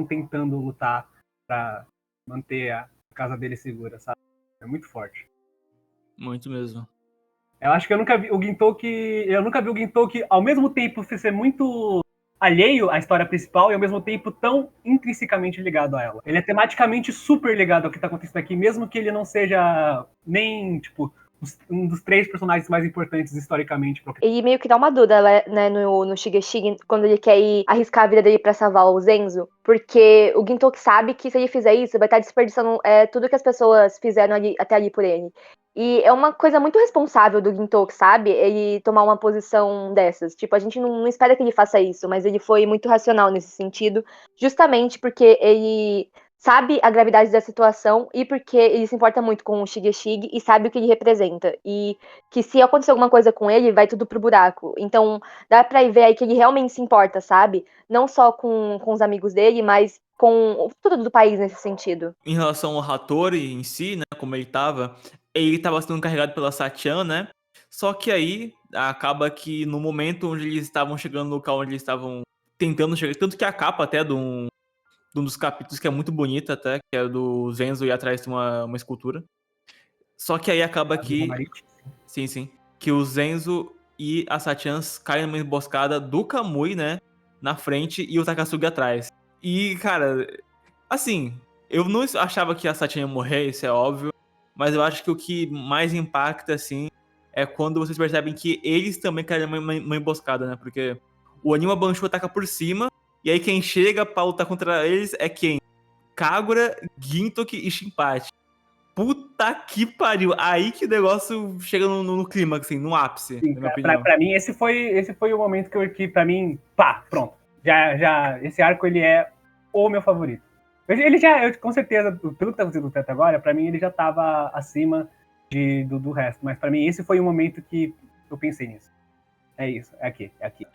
tentando lutar para manter a casa dele segura, sabe? É muito forte. Muito mesmo. Eu acho que eu nunca vi o Gintoki ao mesmo tempo ser muito alheio à história principal e ao mesmo tempo tão intrinsecamente ligado a ela. Ele é tematicamente super ligado ao que tá acontecendo aqui, mesmo que ele não seja nem, tipo, um dos 3 personagens mais importantes historicamente. Ele meio que dá uma dúvida, né, no Shigeshige, quando ele quer ir arriscar a vida dele pra salvar o Zenzo, porque o Gintoki sabe que se ele fizer isso, vai estar desperdiçando tudo que as pessoas fizeram até ali por ele. E é uma coisa muito responsável do Gintoki, sabe? Ele tomar uma posição dessas. Tipo, a gente não espera que ele faça isso, mas ele foi muito racional nesse sentido, justamente porque ele sabe a gravidade da situação e porque ele se importa muito com o Shigeshige e sabe o que ele representa. E que se acontecer alguma coisa com ele, vai tudo pro buraco. Então, dá pra ver aí que ele realmente se importa, sabe? Não só com os amigos dele, mas com tudo do país nesse sentido. Em relação ao Hattori em si, né, como ele tava sendo carregado pela Satian, né? Só que aí acaba que no momento onde eles estavam chegando no local onde eles estavam tentando chegar, tanto que a capa até de um dos capítulos que é muito bonita até, que é do Zenzo e atrás tem uma escultura. Só que aí acaba que... Sim. Que o Zenzo e a Satian caem numa emboscada do Kamui, né? Na frente e o Takasugi atrás. E, cara, assim, eu não achava que a Satian ia morrer, isso é óbvio. Mas eu acho que o que mais impacta, assim, é quando vocês percebem que eles também caem numa emboscada, né? Porque o Anima Banshu ataca por cima, e aí quem chega pra lutar contra eles é quem? Kagura, Gintoki e Shinpachi. Puta que pariu. Aí que o negócio chega no clímax, assim, no ápice, Sim, na minha opinião. pra mim, esse foi o momento que pra mim, pá, pronto. Já, esse arco, ele é o meu favorito. Eu, com certeza, pelo que tá acontecendo até agora, pra mim ele já tava acima do resto. Mas pra mim, esse foi o momento que eu pensei nisso. É isso, é aqui.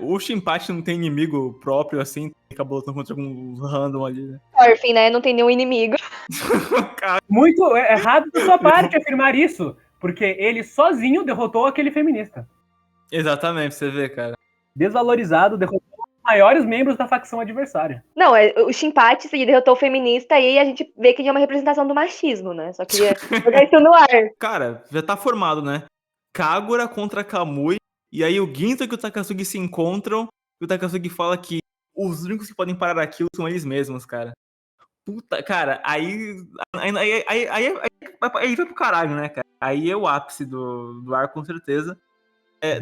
O Shinpachi não tem inimigo próprio, assim, acabou lutando contra algum random ali, né? Orphan, né? Não tem nenhum inimigo. Muito errado da sua parte afirmar isso, porque ele sozinho derrotou aquele feminista. Exatamente, você vê, cara. Desvalorizado, derrotou os maiores membros da facção adversária. Não, o Shinpachi se derrotou o feminista e aí a gente vê que ele é uma representação do machismo, né? Só queria jogar isso no ar. Cara, já tá formado, né? Kagura contra Kamui, e aí o Ginto e o Takasugi se encontram, e o Takasugi fala que os únicos que podem parar aquilo são eles mesmos, cara. Puta, cara, aí vai pro caralho, né, cara? Aí é o ápice do arco, com certeza.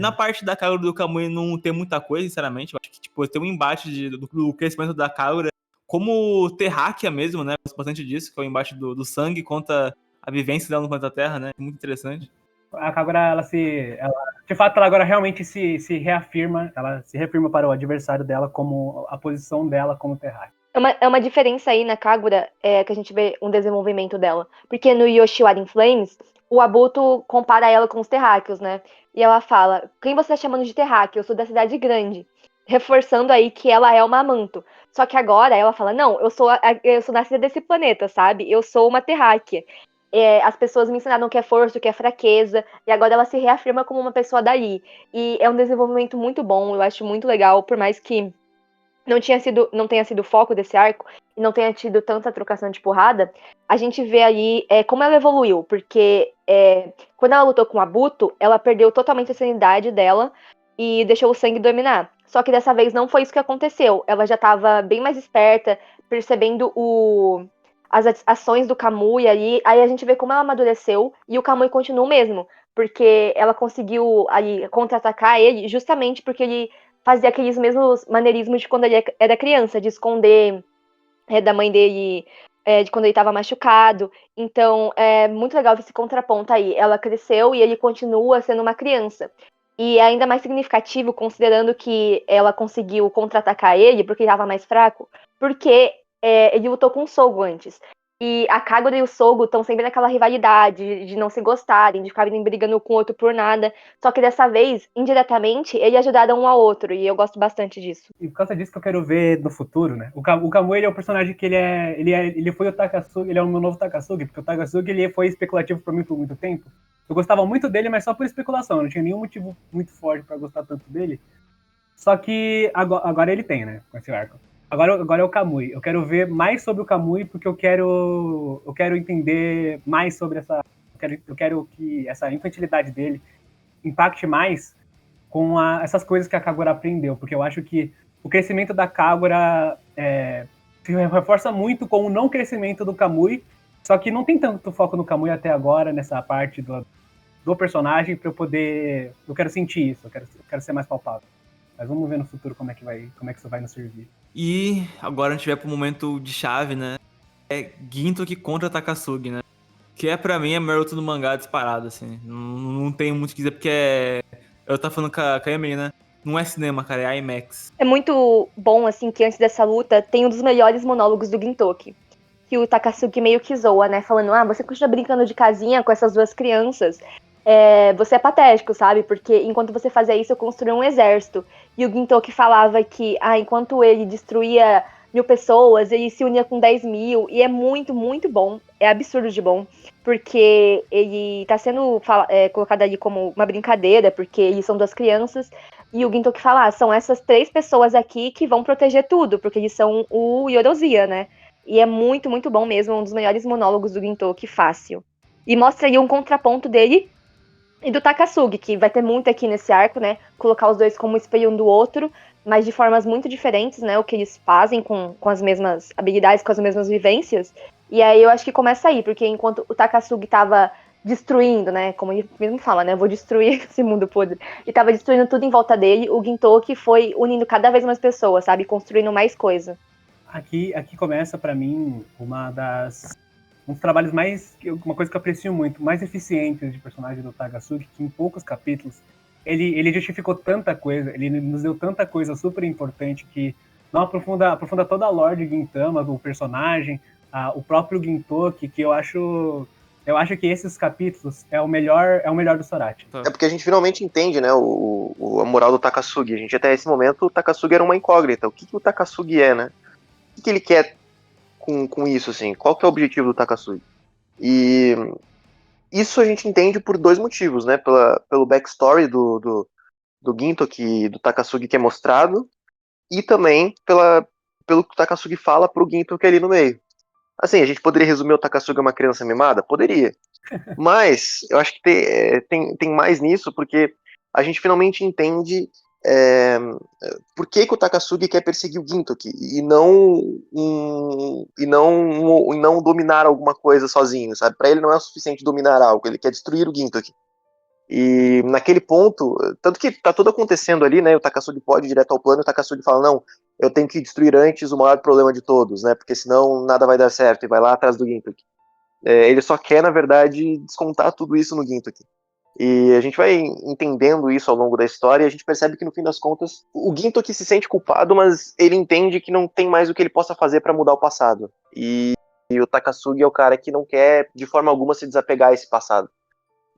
Na parte da Kagura e do Kamui não tem muita coisa, sinceramente. Eu acho que, tipo, tem um embate do crescimento da Kagura como terráquea mesmo, né? Bastante disso, que é o embate do sangue contra a vivência dela no planeta Terra, né? Muito interessante. A Kagura, de fato, ela agora realmente se reafirma, ela se reafirma para o adversário dela como a posição dela como terráquea. É uma diferença aí na Kagura que a gente vê um desenvolvimento dela. Porque no Yoshiwara in Flames, o Abuto compara ela com os terráqueos, né? E ela fala, quem você tá chamando de terráqueo? Eu sou da cidade grande. Reforçando aí que ela é uma Amanto. Só que agora ela fala, não, eu sou nascida desse planeta, sabe? Eu sou uma terráquea. As pessoas me ensinaram o que é força, o que é fraqueza, e agora ela se reafirma como uma pessoa dali. E é um desenvolvimento muito bom, eu acho muito legal, por mais que não tenha sido o foco desse arco e não tenha tido tanta trocação de porrada, a gente vê aí como ela evoluiu, porque quando ela lutou com o Abuto, ela perdeu totalmente a sanidade dela e deixou o sangue dominar. Só que dessa vez não foi isso que aconteceu. Ela já estava bem mais esperta, percebendo as ações do Kamui ali. Aí a gente vê como ela amadureceu e o Kamui continua o mesmo, porque ela conseguiu aí contra-atacar ele justamente porque ele fazia aqueles mesmos maneirismos de quando ele era criança, de esconder da mãe dele, de quando ele estava machucado. Então, é muito legal esse contraponto aí. Ela cresceu e ele continua sendo uma criança. E é ainda mais significativo, considerando que ela conseguiu contra-atacar ele, porque ele estava mais fraco, porque ele lutou com o Sogo antes. E a Kagura e o Sogo estão sempre naquela rivalidade de não se gostarem, de ficarem brigando com o outro por nada. Só que dessa vez, indiretamente, eles ajudaram um ao outro, e eu gosto bastante disso. E por causa disso que eu quero ver no futuro, né? O Kamui, ele é um personagem que ele foi o Takasugi, ele é o meu novo Takasugi, porque o Takasugi, ele foi especulativo pra mim por muito tempo. Eu gostava muito dele, mas só por especulação, eu não tinha nenhum motivo muito forte pra gostar tanto dele. Só que agora ele tem, né, com esse arco. Agora é o Kamui. Eu quero ver mais sobre o Kamui, porque eu quero entender mais sobre essa... Eu quero que essa infantilidade dele impacte mais com essas coisas que a Kagura aprendeu, porque eu acho que o crescimento da Kagura se reforça muito com o não crescimento do Kamui, só que não tem tanto foco no Kamui até agora, nessa parte do personagem, pra eu poder... Eu quero sentir isso, eu quero ser mais palpável. Mas vamos ver no futuro como é que isso vai nos servir. E agora a gente vai pro momento de chave, né? É Gintoki contra Takasugi, né? Que pra mim a melhor luta do mangá disparado, assim. Não tenho muito o que dizer, porque eu tava falando com a Emily, né? Não é cinema, cara, é IMAX. É muito bom, assim, que antes dessa luta tem um dos melhores monólogos do Gintoki. Que o Takasugi meio que zoa, né? Falando, você continua brincando de casinha com essas duas crianças. Você é patético, sabe? Porque enquanto você fazia isso, eu construí um exército. E o Gintoki falava que, enquanto ele destruía 1.000 pessoas, ele se unia com 10.000. E é muito, muito bom. É absurdo de bom. Porque ele tá sendo colocado ali como uma brincadeira, porque eles são duas crianças. E o Gintoki fala, são essas 3 pessoas aqui que vão proteger tudo, porque eles são o Yorozia, né? E é muito, muito bom mesmo, um dos melhores monólogos do Gintoki, fácil. E mostra aí um contraponto dele e do Takasugi, que vai ter muito aqui nesse arco, né? Colocar os dois como espelho um do outro, mas de formas muito diferentes, né? O que eles fazem com as mesmas habilidades, com as mesmas vivências. E aí eu acho que começa aí, porque enquanto o Takasugi tava destruindo, né? Como ele mesmo fala, né? Vou destruir esse mundo podre. E tava destruindo tudo em volta dele, o Gintoki foi unindo cada vez mais pessoas, sabe? Construindo mais coisa. Aqui começa, pra mim, um dos trabalhos uma coisa que eu aprecio muito, mais eficientes de personagem do Takasugi, que em poucos capítulos ele justificou tanta coisa, ele nos deu tanta coisa super importante que não aprofunda toda a lore de Gintama, do personagem, o próprio Gintoki, que eu acho que esses capítulos é o melhor do Sorachi. É porque a gente finalmente entende, né, a moral do Takasugi. A gente até esse momento, o Takasugi era uma incógnita. O que o Takasugi é, né? O que ele quer com isso, assim? Qual que é o objetivo do Takasugi? E isso a gente entende por 2 motivos, né? Pelo backstory do Gintoki, do Takasugi que é mostrado, e também pelo que o Takasugi fala pro Gintoki ali no meio. Assim, a gente poderia resumir o Takasugi a uma criança mimada? Poderia. Mas eu acho que tem mais nisso, porque a gente finalmente entende por que o Takasugi quer perseguir o Gintoki e não dominar alguma coisa sozinho, sabe? Para ele não é o suficiente dominar algo, ele quer destruir o Gintoki. E naquele ponto, tanto que tá tudo acontecendo ali, né? O Takasugi pode ir direto ao plano, e o Takasugi fala, não, eu tenho que destruir antes o maior problema de todos, né? Porque senão nada vai dar certo, e vai lá atrás do Gintoki. Ele só quer, na verdade, descontar tudo isso no Gintoki. E a gente vai entendendo isso ao longo da história e a gente percebe que, no fim das contas, o Gintoki se sente culpado, mas ele entende que não tem mais o que ele possa fazer para mudar o passado. E o Takasugi é o cara que não quer, de forma alguma, se desapegar a esse passado.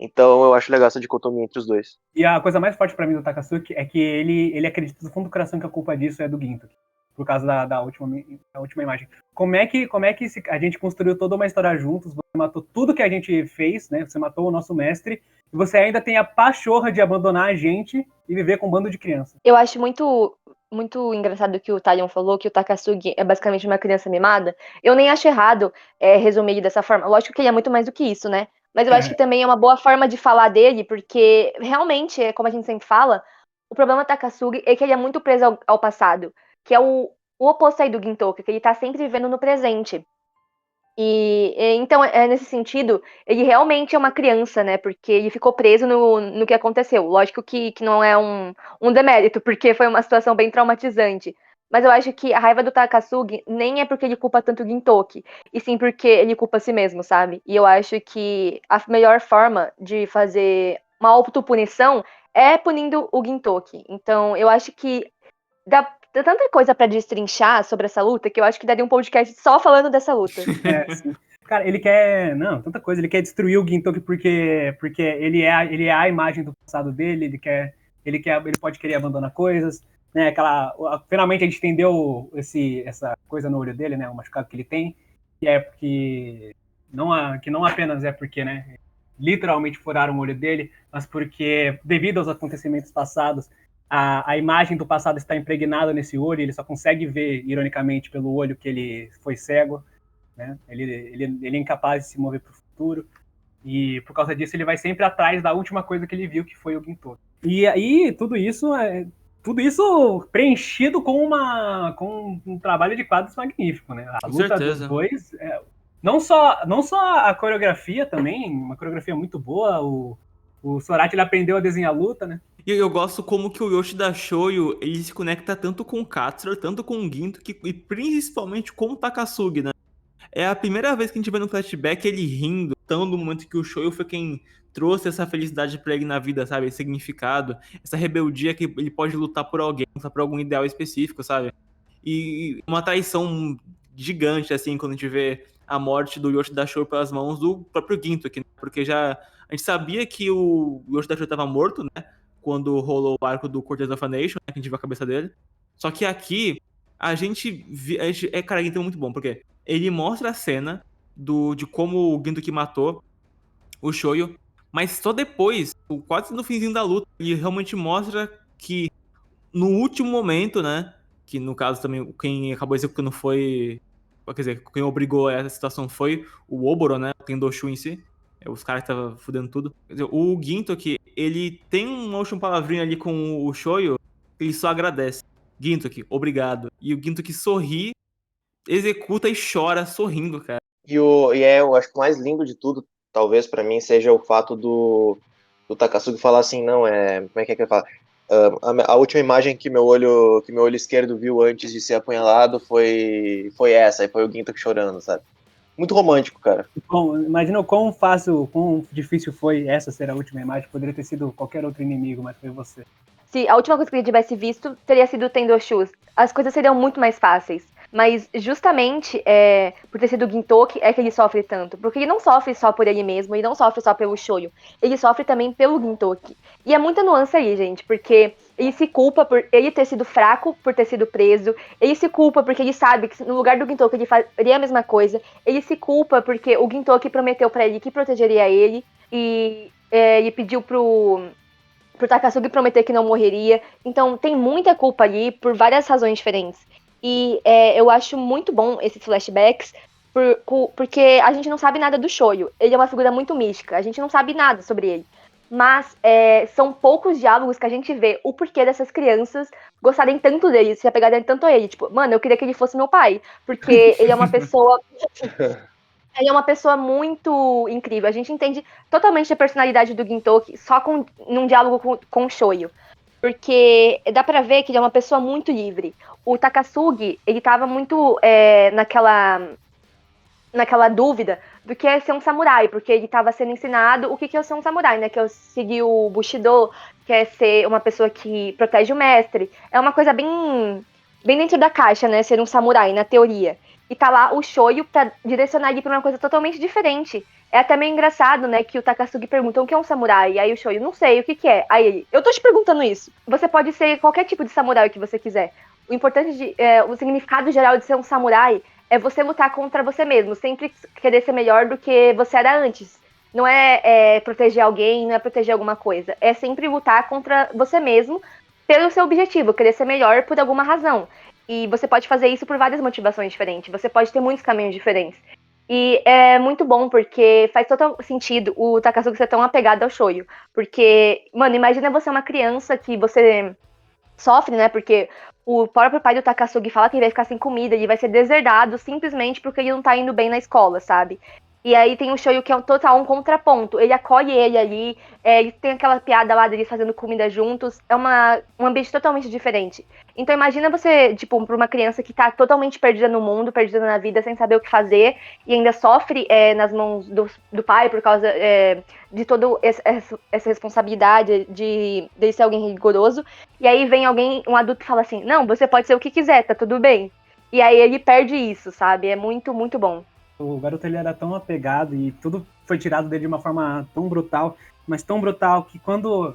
Então eu acho legal essa dicotomia entre os dois. E a coisa mais forte pra mim do Takasuki é que ele acredita do fundo do coração que a culpa disso é do Ginto, por causa da última imagem. Como é que a gente construiu toda uma história juntos, você matou tudo que a gente fez, né? Você matou o nosso mestre, e você ainda tem a pachorra de abandonar a gente e viver com um bando de crianças. Eu acho muito engraçado o que o Talion falou, que o Takasugi é basicamente uma criança mimada. Eu nem acho errado resumir ele dessa forma. Lógico que ele é muito mais do que isso, né? Mas eu acho que também é uma boa forma de falar dele, porque realmente, como a gente sempre fala, o problema do Takasugi é que ele é muito preso ao passado, que é o oposto aí do Gintoki, que ele tá sempre vivendo no presente. Então, nesse sentido, ele realmente é uma criança, né? Porque ele ficou preso no que aconteceu. Lógico que não é um demérito, porque foi uma situação bem traumatizante. Mas eu acho que a raiva do Takasugi nem é porque ele culpa tanto o Gintoki, e sim porque ele culpa a si mesmo, sabe? E eu acho que a melhor forma de fazer uma autopunição é punindo o Gintoki. Então, eu acho que dá tanta coisa pra destrinchar sobre essa luta que eu acho que daria um podcast só falando dessa luta. Sim. Cara, ele quer. Não, tanta coisa. Ele quer destruir o Gintoki porque ele é a imagem do passado dele. Ele pode querer abandonar coisas. Né, finalmente a gente entendeu essa coisa no olho dele, né? O machucado que ele tem. Que é porque. Que não apenas é porque, né? Literalmente furaram o olho dele, mas porque, devido aos acontecimentos passados, a imagem do passado está impregnada nesse olho, ele só consegue ver, ironicamente, pelo olho que ele foi cego, né? Ele é incapaz de se mover para o futuro, e por causa disso ele vai sempre atrás da última coisa que ele viu, que foi o Gintoki. E aí, tudo isso preenchido com um trabalho de quadros magnífico, né? A luta dos dois, não só a coreografia também, uma coreografia muito boa, o Sorachi ele aprendeu a desenhar luta, né? E eu gosto como que o Yoshida Shoyo, ele se conecta tanto com o Katsura, tanto com o Ginto, e principalmente com o Takasugi, né? É a primeira vez que a gente vê no flashback ele rindo, tão no momento que o Shoyo foi quem trouxe essa felicidade pra ele na vida, sabe? Esse significado, essa rebeldia que ele pode lutar por alguém, lutar por algum ideal específico, sabe? E uma traição gigante, assim, quando a gente vê a morte do Yoshida Shoyo pelas mãos do próprio Ginto aqui, né? Porque a gente sabia que o Yoshida Shoyo tava morto, né? Quando rolou o arco do Courtiers of a Nation, né, que a gente viu a cabeça dele. Só que aqui, cara, então é muito bom, porque ele mostra a cena de como o Gintoki matou o Shoyo, mas só depois, quase no finzinho da luta, ele realmente mostra que no último momento, né, que no caso também quem acabou executando foi, quer dizer, quem obrigou a essa situação foi o Oboro, né, o Tendoshu em si. Os caras que estavam fudendo tudo. Quer dizer, o Gintoki, ele tem uma última palavrinha ali com o Shoyo, ele só agradece. Gintoki, obrigado. E o Gintoki sorri, executa e chora sorrindo, cara. Eu acho que o mais lindo de tudo, talvez pra mim, seja o fato do Takasugi falar assim, não, como é que ele fala? A última imagem que meu olho esquerdo viu antes de ser apunhalado foi essa, e foi o Gintoki chorando, sabe? Muito romântico, cara. Bom, imagina o quão difícil foi essa ser a última imagem. Poderia ter sido qualquer outro inimigo, mas foi você. Se a última coisa que ele tivesse visto teria sido o Tendoshu, as coisas seriam muito mais fáceis. Mas justamente por ter sido o Gintoki é que ele sofre tanto. Porque ele não sofre só por ele mesmo, ele não sofre só pelo Shoyo. Ele sofre também pelo Gintoki. E é muita nuance aí, gente, porque ele se culpa por ele ter sido fraco, por ter sido preso. Ele se culpa porque ele sabe que no lugar do Gintoki ele faria a mesma coisa. Ele se culpa porque o Gintoki prometeu pra ele que protegeria ele. E ele pediu pro Takasugi prometer que não morreria. Então tem muita culpa ali por várias razões diferentes. E eu acho muito bom esses flashbacks, porque a gente não sabe nada do Shoyo. Ele é uma figura muito mística, a gente não sabe nada sobre ele. Mas são poucos diálogos que a gente vê o porquê dessas crianças gostarem tanto dele, se apegarem tanto a ele. Tipo, mano, eu queria que ele fosse meu pai, porque ele é uma pessoa... Ele é uma pessoa muito incrível. A gente entende totalmente a personalidade do Gintoki só num diálogo com o Shoyo. Porque dá pra ver que ele é uma pessoa muito livre. O Takasugi, ele tava muito naquela dúvida do que é ser um samurai, porque ele tava sendo ensinado o que é ser um samurai, né? Que é seguir o Bushido, que é ser uma pessoa que protege o mestre. É uma coisa bem dentro da caixa, né? Ser um samurai, na teoria. e tá lá o Shoyu pra direcionar ele pra uma coisa totalmente diferente. É até meio engraçado, né, que o Takasugi pergunta o que é um samurai, e aí o Shoyu, não sei, o que é? Aí ele, eu tô te perguntando isso. Você pode ser qualquer tipo de samurai que você quiser. O importante, o significado geral de ser um samurai é você lutar contra você mesmo, sempre querer ser melhor do que você era antes. Não é proteger alguém, não é proteger alguma coisa. É sempre lutar contra você mesmo pelo seu objetivo, querer ser melhor por alguma razão. E você pode fazer isso por várias motivações diferentes. Você pode ter muitos caminhos diferentes. E é muito bom, porque faz total sentido o Takasugi ser tão apegado ao Shoyu. Porque, mano, imagina você uma criança que você sofre, né? Porque o próprio pai do Takasugi fala que ele vai ficar sem comida, ele vai ser deserdado simplesmente porque ele não tá indo bem na escola, sabe? E aí tem o Shoyu que é um contraponto. Ele acolhe ele ali, ele tem aquela piada lá deles fazendo comida juntos. É um ambiente totalmente diferente. Então imagina você, tipo, pra uma criança que tá totalmente perdida no mundo, perdida na vida, sem saber o que fazer, e ainda sofre nas mãos do pai por causa de toda essa responsabilidade de ser alguém rigoroso. E aí vem um adulto e fala assim, não, você pode ser o que quiser, tá tudo bem. E aí ele perde isso, sabe? É muito, muito bom. O garoto ele era tão apegado e tudo foi tirado dele de uma forma tão brutal, mas tão brutal que quando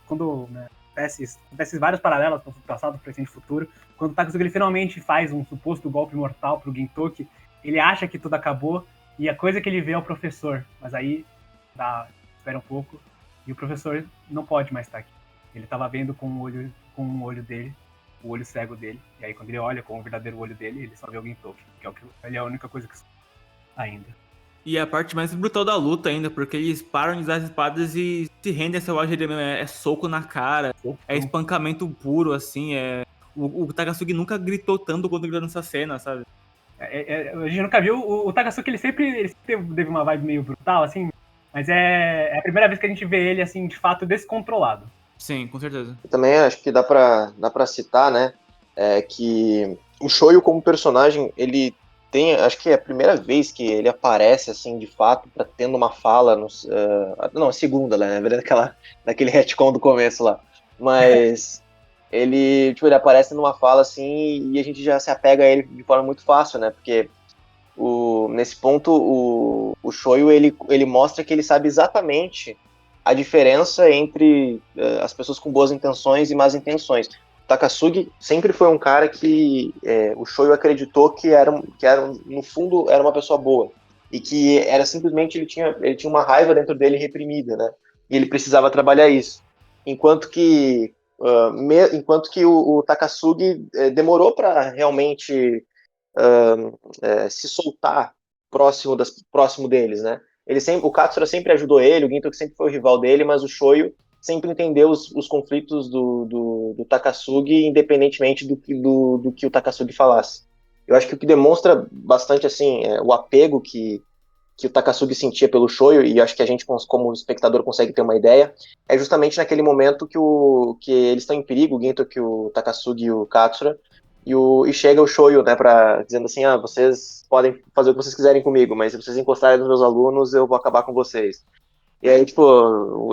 acontece vários paralelos com o passado, presente e futuro, quando o Takasugi ele finalmente faz um suposto golpe mortal pro Gintoki, ele acha que tudo acabou e a coisa que ele vê é o professor, mas aí espera um pouco e o professor não pode mais estar aqui. Ele estava vendo com o olho dele, o olho cego dele, e aí quando ele olha com o verdadeiro olho dele, ele só vê o Gintoki, que ele é a única coisa que ainda. E a parte mais brutal da luta ainda, porque eles param de usar as espadas e se rendem a selvageria mesmo. É soco na cara, é espancamento puro, assim. O Takasugi nunca gritou tanto quanto gritou nessa cena, sabe? A gente nunca viu. O Takasugi ele sempre teve uma vibe meio brutal, assim, mas é a primeira vez que a gente vê ele, assim, de fato, descontrolado. Sim, com certeza. Eu também acho que dá pra citar, né, que o Shoyu como personagem, ele acho que é a primeira vez que ele aparece, assim, de fato, tendo uma fala, não, a segunda, né, na verdade, naquele retcon do começo lá, mas ele aparece numa fala, assim, e a gente já se apega a ele de forma muito fácil, né, porque nesse ponto, o Shoyu, ele mostra que ele sabe exatamente a diferença entre as pessoas com boas intenções e más intenções. Takasugi sempre foi um cara que o Shoyu acreditou que no fundo era uma pessoa boa e que era simplesmente ele tinha uma raiva dentro dele reprimida, né? E ele precisava trabalhar isso. Enquanto que o Takasugi demorou para realmente se soltar próximo deles, né? O Katsura sempre ajudou ele, o Gintoki sempre foi o rival dele, mas o Shoyu sempre entendeu os conflitos do Takasugi, independentemente do que o Takasugi falasse. Eu acho que o que demonstra bastante assim o apego que o Takasugi sentia pelo Shoyu, e acho que a gente, como espectador, consegue ter uma ideia, é justamente naquele momento que eles estão em perigo, o Gintoki, o Takasugi e o Katsura, e chega o Shoyu, né, dizendo assim, vocês podem fazer o que vocês quiserem comigo, mas se vocês encostarem nos meus alunos, eu vou acabar com vocês. E aí,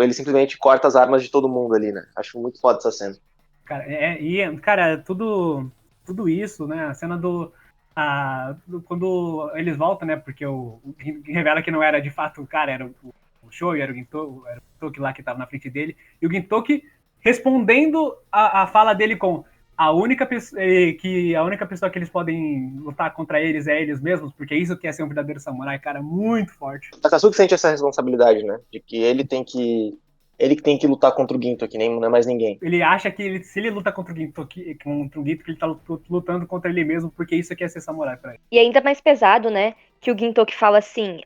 ele simplesmente corta as armas de todo mundo ali, né? Acho muito foda essa cena. Cara, tudo isso, né? A cena quando eles voltam, né? Porque o revela que não era de fato o cara, era o Shoyu, era o Gintoki lá que tava na frente dele. E o Gintoki respondendo a fala dele com a única pessoa que eles podem lutar contra eles é eles mesmos, porque isso que é ser um verdadeiro samurai, cara, muito forte. O Takasugi sente essa responsabilidade, né? De que ele que tem que lutar contra o Gintoki, não é mais ninguém. Ele acha que se ele luta contra o Gintoki, ele tá lutando contra ele mesmo, porque isso que é ser samurai pra ele. E ainda mais pesado, né? Que o Gintoki fala assim,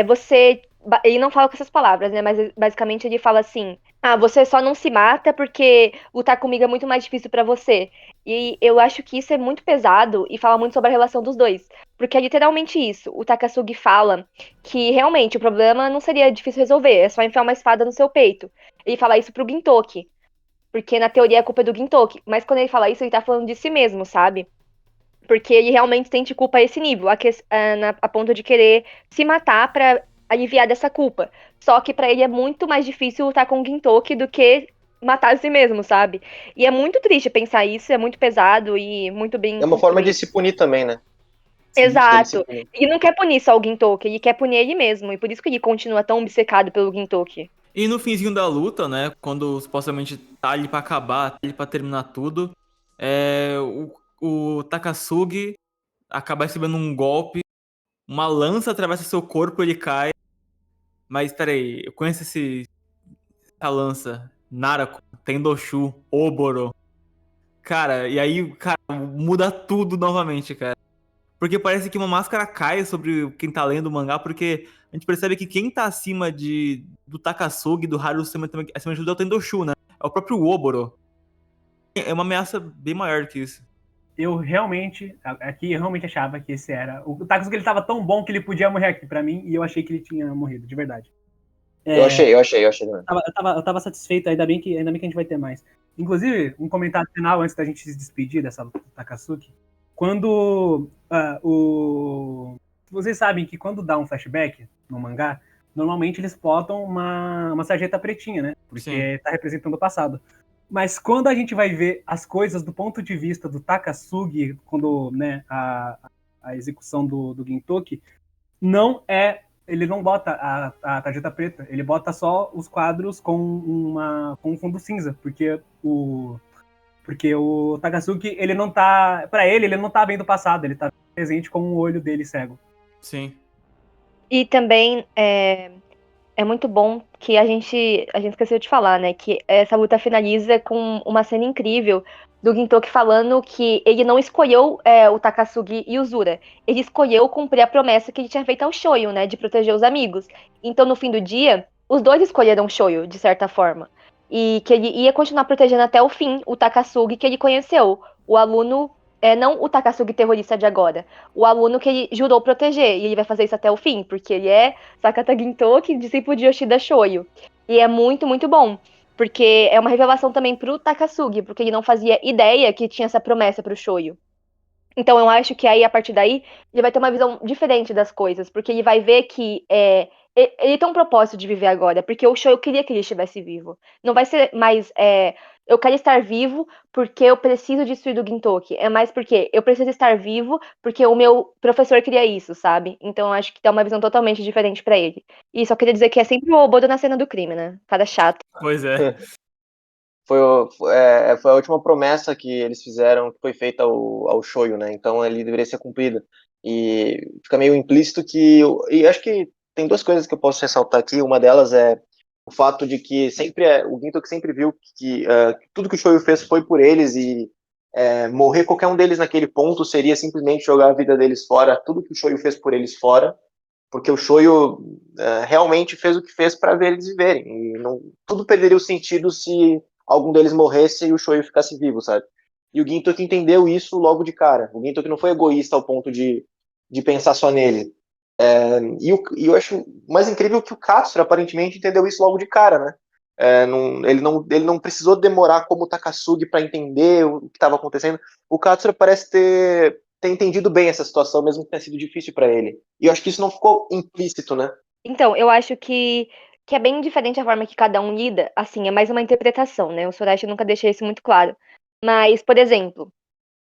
você... Ele não fala com essas palavras, né? Mas basicamente ele fala assim, você só não se mata porque lutar comigo é muito mais difícil pra você. E eu acho que isso é muito pesado e fala muito sobre a relação dos dois. Porque é literalmente isso. O Takasugi fala que realmente o problema não seria difícil resolver, é só enfiar uma espada no seu peito. Ele fala isso pro Gintoki. Porque na teoria a culpa é do Gintoki. Mas quando ele fala isso, ele tá falando de si mesmo, sabe? Porque ele realmente sente culpa a esse nível, a ponto de querer se matar pra aliviar dessa culpa. Só que pra ele é muito mais difícil lutar com o Gintoki do que matar a si mesmo, sabe? E é muito triste pensar isso, é muito pesado e muito bem... É uma forma de se punir também, né? Exato. E não quer punir só o Gintoki, ele quer punir ele mesmo. E por isso que ele continua tão obcecado pelo Gintoki. E no finzinho da luta, né, quando supostamente tá ali pra acabar, tá ali pra terminar tudo, o Takasugi acaba recebendo um golpe, uma lança atravessa seu corpo, ele cai. Mas peraí, eu conheço essa lança, Naraku, Tendoshu, Oboro. Cara, e aí, cara, muda tudo novamente, cara. Porque parece que uma máscara cai sobre quem tá lendo o mangá, porque a gente percebe que quem tá acima do Takasugi, do Harusama, também acima de tudo é o Tendoshu, né? É o próprio Oboro. É uma ameaça bem maior que isso. Eu realmente achava que esse era. O Takasugi, ele tava tão bom que ele podia morrer aqui pra mim, e eu achei que ele tinha morrido, de verdade. Eu achei também. Eu tava satisfeito, ainda bem que a gente vai ter mais. Inclusive, um comentário final antes da gente se despedir dessa luta do Takasugi. Quando vocês sabem que quando dá um flashback no mangá, normalmente eles botam uma sarjeta pretinha, né? Porque Sim. tá representando o passado. Mas quando a gente vai ver as coisas do ponto de vista do Takasugi, quando, né, a execução do Gintoki, não é. Ele não bota a tarjeta preta, ele bota só os quadros com um fundo cinza, porque o Takasugi, ele não tá. Pra ele não tá vendo o passado, ele tá presente com o olho dele cego. Sim. E também é muito bom que a gente esqueceu de falar, né? Que essa luta finaliza com uma cena incrível do Gintoki falando que ele não escolheu o Takasugi e o Zura. Ele escolheu cumprir a promessa que ele tinha feito ao Shoyo, né? De proteger os amigos. Então, no fim do dia, os dois escolheram o Shoyo, de certa forma. E que ele ia continuar protegendo até o fim o Takasugi que ele conheceu. O aluno, não o Takasugi terrorista de agora. O aluno que ele jurou proteger. E ele vai fazer isso até o fim, porque ele é Sakata Gintoki, discípulo de Yoshida Shoyo. E é muito, muito bom. Porque é uma revelação também pro Takasugi, porque ele não fazia ideia que tinha essa promessa pro Shoyo. Então eu acho que aí, a partir daí, ele vai ter uma visão diferente das coisas, porque ele vai ver que ele tem um propósito de viver agora, porque o Shoyo queria que ele estivesse vivo. Não vai ser mais eu quero estar vivo porque eu preciso destruir do Gintoki. É mais porque eu preciso estar vivo porque o meu professor queria isso, sabe? Então eu acho que dá uma visão totalmente diferente pra ele. E só queria dizer que é sempre o Obodo na cena do crime, né? Cara chato. Pois é. Foi a última promessa que eles fizeram, que foi feita ao Shoyo, né? Então ele deveria ser cumprida. E fica meio implícito que. E acho que tem duas coisas que eu posso ressaltar aqui. Uma delas é o fato de que o Gintoki sempre viu que tudo que o Shoyo fez foi por eles e morrer qualquer um deles naquele ponto seria simplesmente jogar a vida deles fora, tudo que o Shoyo fez por eles fora, porque o Shoyo realmente fez o que fez para ver eles viverem. E tudo perderia o sentido se algum deles morresse e o Shoyo ficasse vivo, sabe? E o Gintoki entendeu isso logo de cara. O Gintoki não foi egoísta ao ponto de pensar só nele. E eu acho mais incrível que o Katsura aparentemente entendeu isso logo de cara, né? Ele não precisou demorar como o Takasugi para entender o que estava acontecendo. O Katsura parece ter entendido bem essa situação, mesmo que tenha sido difícil para ele. E eu acho que isso não ficou implícito, né? Então, eu acho que é bem diferente a forma que cada um lida, assim, é mais uma interpretação, né? O Sorachi nunca deixa isso muito claro. Mas, por exemplo,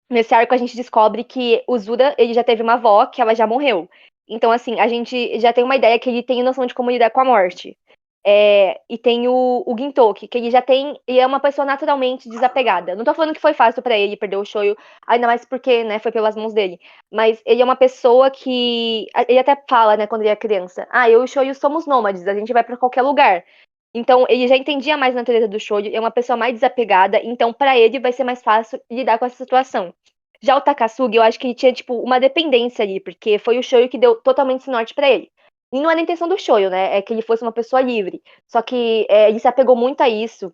nesse arco a gente descobre que o Zura, ele já teve uma avó, que ela já morreu. Então, assim, a gente já tem uma ideia que ele tem noção de como lidar com a morte. E tem o Gintoki, que ele já tem, e é uma pessoa naturalmente desapegada. Não tô falando que foi fácil pra ele perder o Shoyo, ainda mais porque, né, foi pelas mãos dele. Mas ele é uma pessoa que, ele até fala, né, quando ele é criança, eu e o Shoyo somos nômades, a gente vai pra qualquer lugar. Então, ele já entendia mais a natureza do Shoyo, é uma pessoa mais desapegada, então pra ele vai ser mais fácil lidar com essa situação. Já o Takasugi, eu acho que ele tinha, tipo, uma dependência ali, porque foi o Shoyo que deu totalmente esse norte pra ele. E não era a intenção do Shoyo, né? É que ele fosse uma pessoa livre. Só que ele se apegou muito a isso,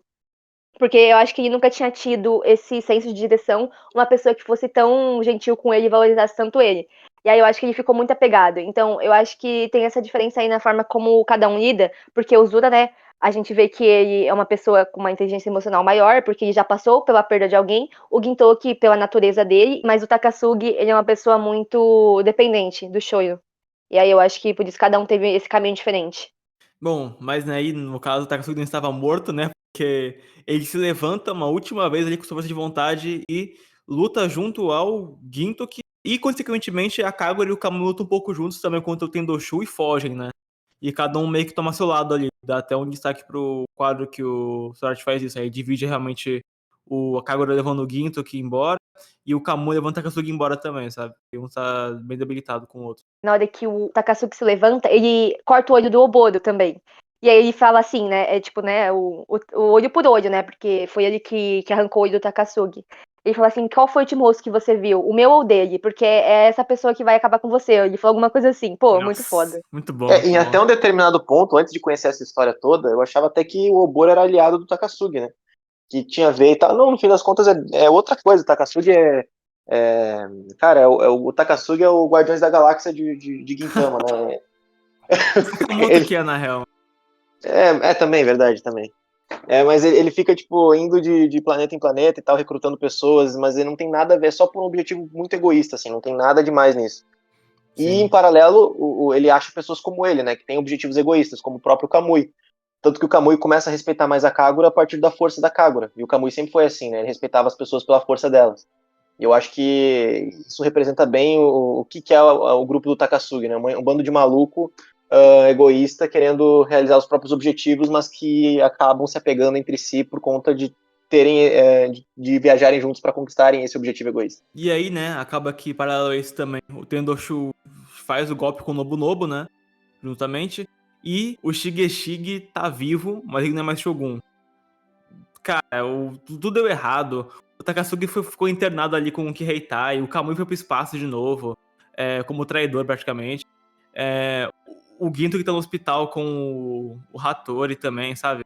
porque eu acho que ele nunca tinha tido esse senso de direção, uma pessoa que fosse tão gentil com ele e valorizasse tanto ele. E aí eu acho que ele ficou muito apegado. Então, eu acho que tem essa diferença aí na forma como cada um lida, porque o Zura, né, a gente vê que ele é uma pessoa com uma inteligência emocional maior, porque ele já passou pela perda de alguém, o Gintoki pela natureza dele, mas o Takasugi, ele é uma pessoa muito dependente do Shoyo. E aí eu acho que por isso cada um teve esse caminho diferente. Bom, mas né, aí no caso o Takasugi não estava morto, né? Porque ele se levanta uma última vez ali com sua força de vontade e luta junto ao Gintoki E, consequentemente, a Kagura e o Kamui lutam um pouco juntos também contra o Tendoshu e fogem, né? E cada um meio que toma seu lado ali. Dá até um destaque pro quadro que o Sorachi faz isso. Aí divide realmente a Kagura levando o Gintoki embora e o Kamui levando o Takasugi embora também, sabe? E um tá bem debilitado com o outro. Na hora que o Takasugi se levanta, ele corta o olho do Oboro também. E aí ele fala assim, né? É tipo, né? O olho por olho, né? Porque foi ele que arrancou o olho do Takasugi. Ele fala assim, qual foi o último rosto que você viu? O meu ou o dele? Porque é essa pessoa que vai acabar com você. Ele falou alguma coisa assim. Pô, Nossa, muito foda. Muito bom. Em até um determinado ponto, antes de conhecer essa história toda, eu achava até que o Oboro era aliado do Takasugi, né? Que tinha a ver e tal. Não, no fim das contas é outra coisa. O Takasugi cara, o Takasugi é o Guardiões da Galáxia de Gintama, né? Muito que é, na real. Também, verdade, também. Mas ele fica, tipo, indo de planeta em planeta e tal, recrutando pessoas, mas ele não tem nada a ver, é só por um objetivo muito egoísta, assim, não tem nada demais nisso. Sim. E, em paralelo, ele acha pessoas como ele, né, que tem objetivos egoístas, como o próprio Kamui. Tanto que o Kamui começa a respeitar mais a Kagura a partir da força da Kagura. E o Kamui sempre foi assim, né, ele respeitava as pessoas pela força delas. E eu acho que isso representa bem o que é o grupo do Takasugi, né, um bando de maluco egoísta, querendo realizar os próprios objetivos, mas que acabam se apegando entre si por conta de terem de viajarem juntos para conquistarem esse objetivo egoísta. E aí, né, acaba que, paralelo a isso também, o Tendoshu faz o golpe com o Nobunobu, né, juntamente, e o Shigeshige tá vivo, mas ele não é mais Shogun. Cara, tudo deu errado. O Takasugi ficou internado ali com o Kiheitai, o Kamui foi pro espaço de novo, como traidor praticamente. O Ginto que tá no hospital com o Hattori também, sabe?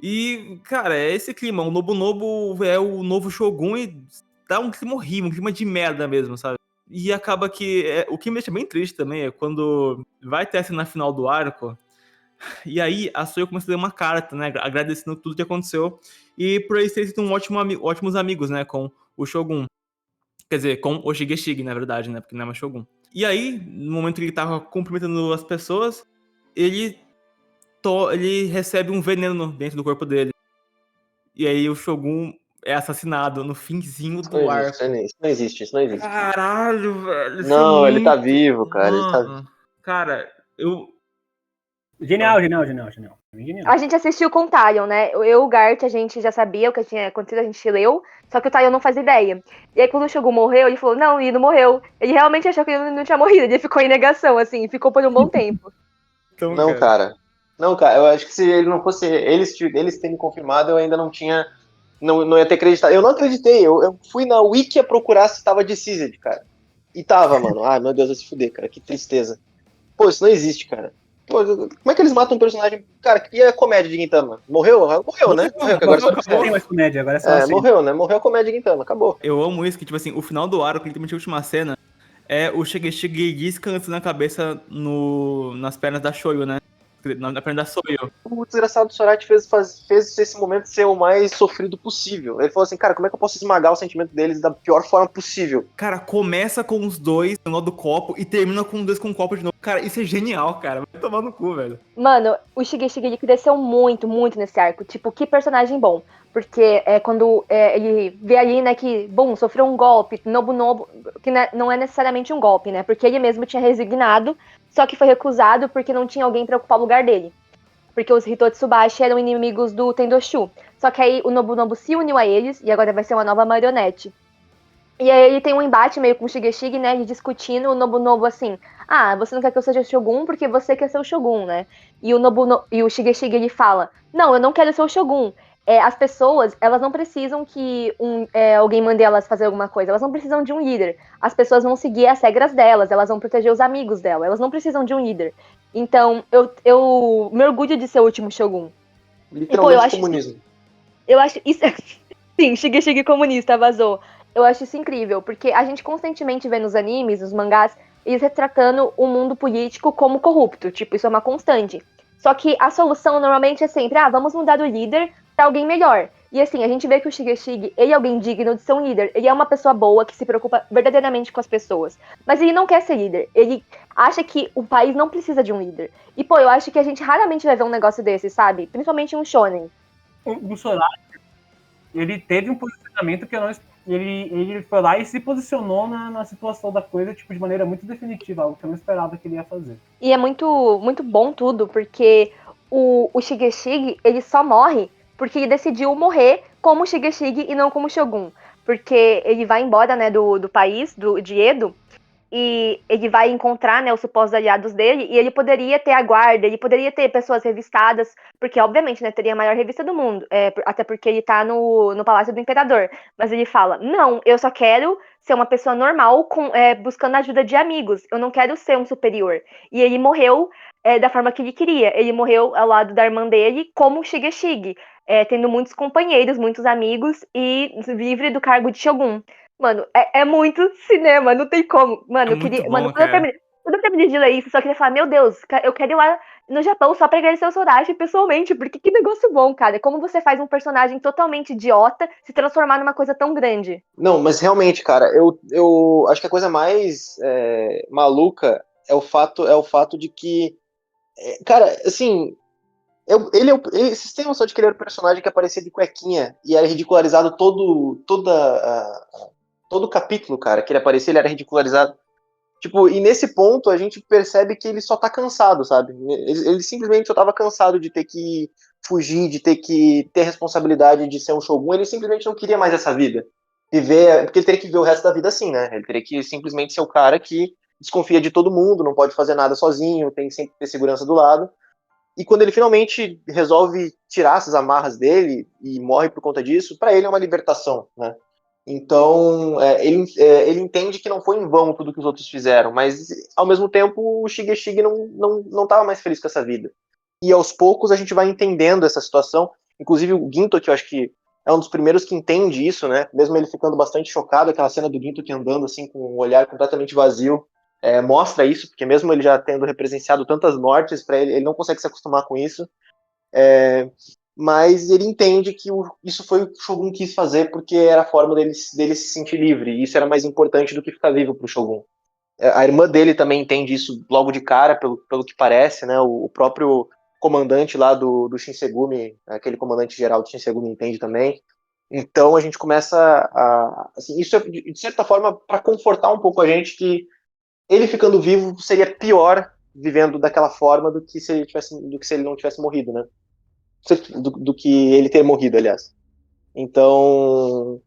E, cara, é esse clima. O Nobunobu é o novo Shogun e dá um clima horrível, um clima de merda mesmo, sabe? E acaba que... o que me deixa bem triste também é quando vai ter essa na final do arco. E aí a Soyo começa a ler uma carta, né? Agradecendo tudo que aconteceu. E por eles terem sido ótimos amigos, né? Com o Shogun. Quer dizer, com o Shigeshige, na verdade, né? Porque não é mais Shogun. E aí, no momento que ele tava cumprimentando as pessoas, ele recebe um veneno dentro do corpo dele. E aí o Shogun é assassinado no finzinho do arco. Isso não existe. Caralho, velho. Não, ele tá vivo, cara. Ele tá... Cara, Genial. A gente assistiu com o Talion, né? Eu e o Gart, a gente já sabia o que tinha acontecido, a gente leu, só que o Talion não fazia ideia. E aí quando o Shogun morreu, ele falou, não, ele não morreu. Ele realmente achou que ele não tinha morrido, ele ficou em negação, assim, ficou por um bom tempo. Então, cara, eu acho que se ele não fosse eles terem confirmado, eu ainda não ia ter acreditado. Eu não acreditei, eu fui na Wiki a procurar se tava deceased, cara. E tava, mano. Ai, meu Deus, vai se fuder, cara, que tristeza. Pô, isso não existe, cara. Pô, como é que eles matam um personagem? Cara, e a comédia de Gintama? Morreu, né? Morreu, que agora só não tem mais comédia, agora é só assim. Morreu, né? Morreu a comédia de Gintama, acabou. Eu amo isso, que tipo assim, o final do arco, literalmente a última cena, é o Shigeshige descansando a cabeça nas pernas da Shoyo, né? Na perna da Soyo. O desgraçado Sorachi fez esse momento ser o mais sofrido possível. Ele falou assim, cara, como é que eu posso esmagar o sentimento deles da pior forma possível? Cara, começa com os dois no nó do copo e termina com os dois com o copo de novo. Cara, isso é genial, cara. Vai tomar no cu, velho. Mano, o Shigeshige ele cresceu muito, muito nesse arco. Tipo, que personagem bom. Porque quando ele vê ali, né, que, bom, sofreu um golpe, Nobunobu, que não é necessariamente um golpe, né? Porque ele mesmo tinha resignado, só que foi recusado porque não tinha alguém pra ocupar o lugar dele. Porque os Hitotsubashi eram inimigos do Tendoshu. Só que aí o Nobunobu se uniu a eles, e agora vai ser uma nova marionete. E aí ele tem um embate meio com o Shigeshige, né, discutindo o Nobunobu assim, você não quer que eu seja Shogun porque você quer ser o Shogun, né? E o Shigeshige, ele fala, não, eu não quero ser o Shogun. As pessoas, elas não precisam que alguém mande elas fazer alguma coisa, elas não precisam de um líder. As pessoas vão seguir as regras delas, elas vão proteger os amigos dela, elas não precisam de um líder. Então, eu me orgulho de ser o último Shogun. Literalmente comunismo. Eu acho isso... Sim, Shigeshige comunista, vazou. Eu acho isso incrível, porque a gente constantemente vê nos animes, nos mangás, eles retratando o mundo político como corrupto. Tipo, isso é uma constante. Só que a solução normalmente é sempre, vamos mudar o líder pra alguém melhor. E assim, a gente vê que o Shigeshige, ele é alguém digno de ser um líder. Ele é uma pessoa boa, que se preocupa verdadeiramente com as pessoas. Mas ele não quer ser líder. Ele acha que o país não precisa de um líder. E, pô, eu acho que a gente raramente vai ver um negócio desse, sabe? Principalmente um shonen. O Sorachi, ele teve um posicionamento que ele foi lá e se posicionou na situação da coisa, tipo, de maneira muito definitiva, algo que eu não esperava que ele ia fazer. E é muito, muito bom tudo, porque o Shigeshige, ele só morre porque ele decidiu morrer como Shigeshige e não como Shogun. Porque ele vai embora, né, do país, de Edo, e ele vai encontrar, né, os supostos aliados dele, e ele poderia ter a guarda, ele poderia ter pessoas revistadas, porque, obviamente, né, teria a maior revista do mundo, até porque ele tá no Palácio do Imperador. Mas ele fala, não, eu só quero ser uma pessoa normal, buscando a ajuda de amigos, eu não quero ser um superior. E ele morreu da forma que ele queria, ele morreu ao lado da irmã dele, como Shigeshige, tendo muitos companheiros, muitos amigos, e livre do cargo de Shogun. Mano, é muito cinema, não tem como. Mano, É eu queria. muito Mano, bom, cara. quando eu terminei de ler isso, só queria falar, meu Deus, eu quero ir lá no Japão só pra agradecer o Sorachi pessoalmente, porque que negócio bom, cara. Como você faz um personagem totalmente idiota se transformar numa coisa tão grande. Não, mas realmente, cara, eu acho que a coisa mais maluca é o fato de que, cara, assim, vocês têm noção de que ele era o personagem que aparecia de cuequinha e era ridicularizado todo o capítulo, cara, que ele aparecia, ele era ridicularizado. Tipo, e nesse ponto a gente percebe que ele só tá cansado, sabe? Ele simplesmente só tava cansado de ter que fugir, de ter que ter responsabilidade de ser um shogun, ele simplesmente não queria mais essa vida. Porque ele teria que viver o resto da vida assim, né? Ele teria que simplesmente ser o cara que desconfia de todo mundo, não pode fazer nada sozinho, tem que sempre ter segurança do lado. E quando ele finalmente resolve tirar essas amarras dele e morre por conta disso, pra ele é uma libertação, né? Então, ele entende que não foi em vão tudo que os outros fizeram, mas, ao mesmo tempo, o Shigeshige não estava mais feliz com essa vida. E, aos poucos, a gente vai entendendo essa situação. Inclusive, o Ginto, que eu acho que é um dos primeiros que entende isso, né? Mesmo ele ficando bastante chocado, aquela cena do Ginto que andando, assim, com o olhar completamente vazio, mostra isso, porque mesmo ele já tendo represenciado tantas mortes, para ele não consegue se acostumar com isso. Mas ele entende que isso foi o que o Shogun quis fazer porque era a forma dele se sentir livre, e isso era mais importante do que ficar vivo pro Shogun. A irmã dele também entende isso logo de cara, pelo que parece, né? O próprio comandante lá do Shinsegumi, aquele comandante geral do Shinsegumi, entende também. Então a gente começa assim, isso é, de certa forma, para confortar um pouco a gente que ele ficando vivo seria pior vivendo daquela forma do que se ele não tivesse morrido, né? Do que ele ter morrido, aliás. Então.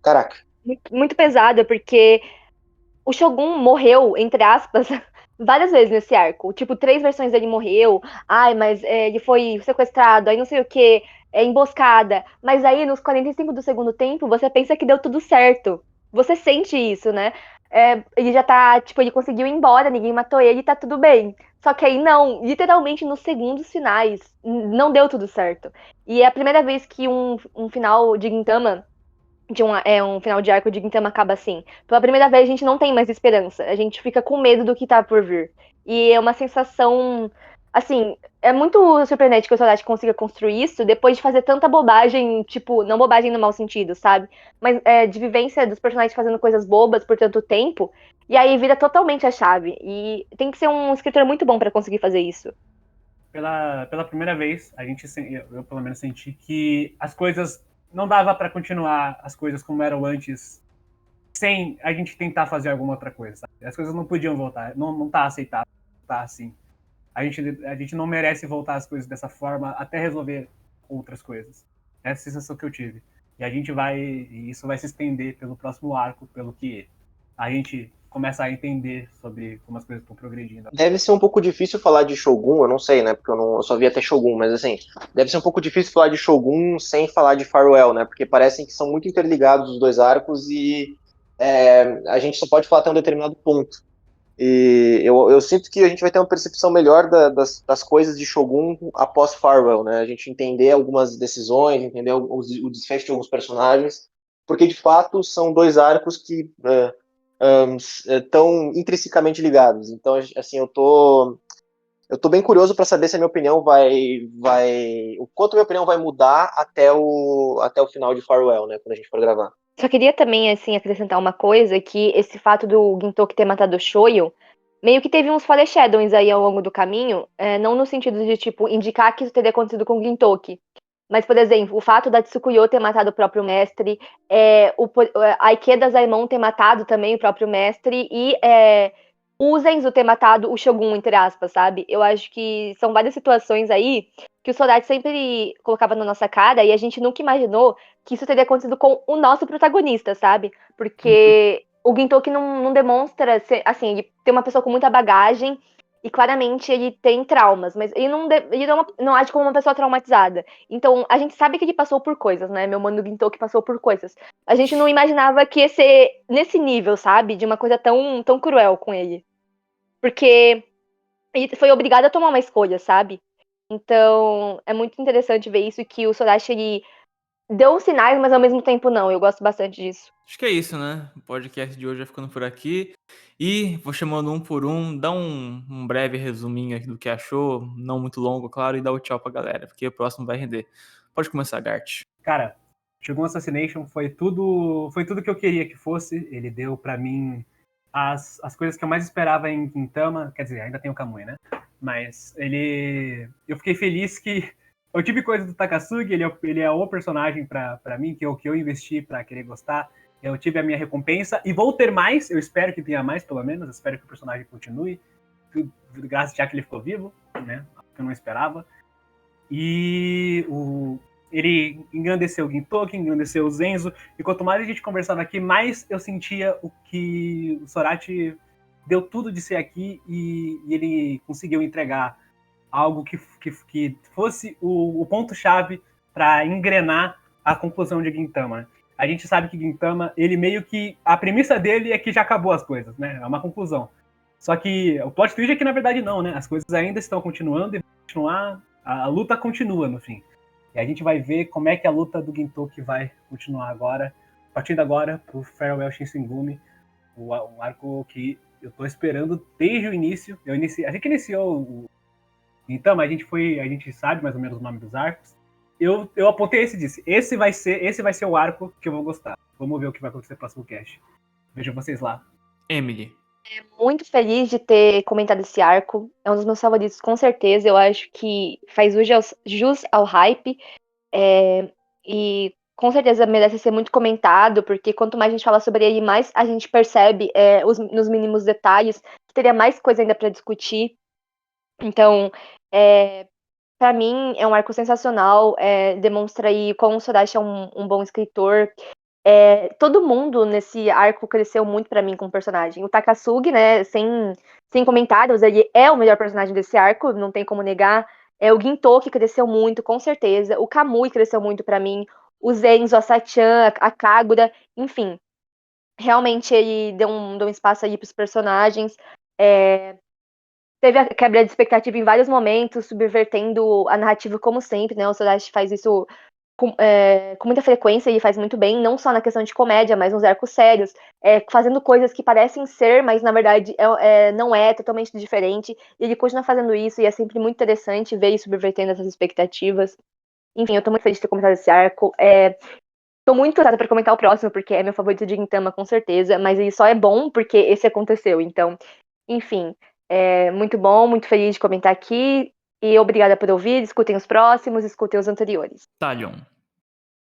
Caraca. Muito pesada, porque o Shogun morreu, entre aspas, várias vezes nesse arco. Tipo, 3 versões dele morreu. Ai, mas ele foi sequestrado, aí não sei o que, emboscada. Mas aí, nos 45 do segundo tempo, você pensa que deu tudo certo. Você sente isso, né? Ele já tá, tipo, ele conseguiu ir embora, ninguém matou ele, tá tudo bem. Só que aí não, literalmente nos segundos finais, não deu tudo certo. E é a primeira vez que um final de Gintama um final de arco de Gintama acaba assim. Pela primeira vez a gente não tem mais esperança. A gente fica com medo do que tá por vir. E é uma sensação. Assim, é muito surpreendente que o Sorachi consiga construir isso depois de fazer tanta bobagem, tipo, não bobagem no mau sentido, sabe? Mas de vivência dos personagens fazendo coisas bobas por tanto tempo. E aí vira totalmente a chave. E tem que ser um escritor muito bom pra conseguir fazer isso. Pela primeira vez, eu pelo menos senti que as coisas não dava para continuar as coisas como eram antes sem a gente tentar fazer alguma outra coisa, sabe? As coisas não podiam voltar, não tá aceitável, tá assim. A gente não merece voltar as coisas dessa forma até resolver outras coisas. Essa é a sensação que eu tive. E isso vai se estender pelo próximo arco, pelo que a gente começa a entender sobre como as coisas estão progredindo. Deve ser um pouco difícil falar de Shogun, eu não sei, né? Porque eu só vi até Shogun, mas assim, deve ser um pouco difícil falar de Shogun sem falar de Farewell, né? Porque parecem que são muito interligados os dois arcos e a gente só pode falar até um determinado ponto. E eu sinto que a gente vai ter uma percepção melhor das coisas de Shogun após Farewell, né? A gente entender algumas decisões, entender o desfecho de alguns personagens, porque de fato são dois arcos que estão intrinsecamente ligados. Então, assim, eu tô bem curioso para saber se a minha opinião o quanto a minha opinião vai mudar até o final de Farewell, né? Quando a gente for gravar. Só queria também, assim, acrescentar uma coisa, que esse fato do Gintoki ter matado o Shoyo, meio que teve uns foreshadowings aí ao longo do caminho, não no sentido de, tipo, indicar que isso teria acontecido com o Gintoki, Mas, por exemplo, o fato da Tsukuyo ter matado o próprio mestre, a Ikeda Zaemon ter matado também o próprio mestre, e o Zenzo ter matado o Shogun, entre aspas, sabe? Eu acho que são várias situações aí que o Sorachi sempre colocava na nossa cara, e a gente nunca imaginou que isso teria acontecido com o nosso protagonista, sabe? Porque o Gintoki não demonstra ser, assim, ele tem uma pessoa com muita bagagem, e claramente ele tem traumas, mas ele não age como uma pessoa traumatizada. Então, a gente sabe que ele passou por coisas, né? Meu mano Gintoki passou por coisas. A gente não imaginava que ia ser nesse nível, sabe? De uma coisa tão cruel com ele. Porque ele foi obrigado a tomar uma escolha, sabe? Então, é muito interessante ver isso, que o Sorachi, ele deu sinais, mas ao mesmo tempo não. Eu gosto bastante disso. Acho que é isso, né? O podcast de hoje vai ficando por aqui. E vou chamando um por um, dá um breve resuminho aqui do que achou, não muito longo, claro, e dá o tchau pra galera, porque o próximo vai render. Pode começar, Gart. Cara, Shogun Assassination foi tudo que eu queria que fosse. Ele deu pra mim as coisas que eu mais esperava em Gintama. Quer dizer, ainda tem o Kamui, né? Mas eu fiquei feliz que eu tive coisa do Takasugi, ele é o personagem pra mim, que eu investi pra querer gostar. Eu tive a minha recompensa e vou ter mais. Eu espero que tenha mais, pelo menos. Eu espero que o personagem continue. Graças já que ele ficou vivo, né? Que eu não esperava. E ele engrandeceu o Gintoki, engrandeceu o Zenzo, e quanto mais a gente conversava aqui, mais eu sentia o que o Sorachi deu tudo de ser aqui, e ele conseguiu entregar algo que fosse o ponto-chave para engrenar a conclusão de Gintama, né? A gente sabe que Gintama, ele meio que... A premissa dele é que já acabou as coisas, né? É uma conclusão. Só que o plot twist é que, na verdade, não, né? As coisas ainda estão continuando e vão continuar... A luta continua, no fim. E a gente vai ver como é que a luta do Gintoki vai continuar agora, partindo agora pro Farewell Shinsengumi, um arco que eu tô esperando desde o início. A gente que iniciou o Então, a gente sabe mais ou menos o nome dos arcos. Eu apontei esse e disse, esse vai ser o arco que eu vou gostar. Vamos ver o que vai acontecer no próximo cast. Vejo vocês lá. Emily. Muito feliz de ter comentado esse arco. É um dos meus favoritos, com certeza. Eu acho que faz jus ao hype. E com certeza merece ser muito comentado, porque quanto mais a gente fala sobre ele, mais a gente percebe nos mínimos detalhes que teria mais coisa ainda para discutir. Então, para mim, é um arco sensacional. Demonstra aí como o Sorachi é um bom escritor. Todo mundo nesse arco cresceu muito pra mim como personagem. O Takasugi, né, sem comentários, ele é o melhor personagem desse arco, não tem como negar. O Gintoki cresceu muito, com certeza. O Kamui cresceu muito pra mim. O Zenzo, a Sachan, a Kagura, enfim. Realmente ele deu um espaço aí pros personagens. Teve a quebra de expectativa em vários momentos, subvertendo a narrativa como sempre, né? O Sorachi faz isso com muita frequência, e faz muito bem, não só na questão de comédia, mas nos arcos sérios, fazendo coisas que parecem ser, mas na verdade não é, totalmente diferente, e ele continua fazendo isso, e é sempre muito interessante ver ele subvertendo essas expectativas. Enfim, eu tô muito feliz de ter comentado esse arco. Tô muito curiosa pra comentar o próximo, porque é meu favorito de Gintama, com certeza, mas ele só é bom porque esse aconteceu, então, enfim, muito bom, muito feliz de comentar aqui, e obrigada por ouvir, escutem os próximos, escutem os anteriores. Talion.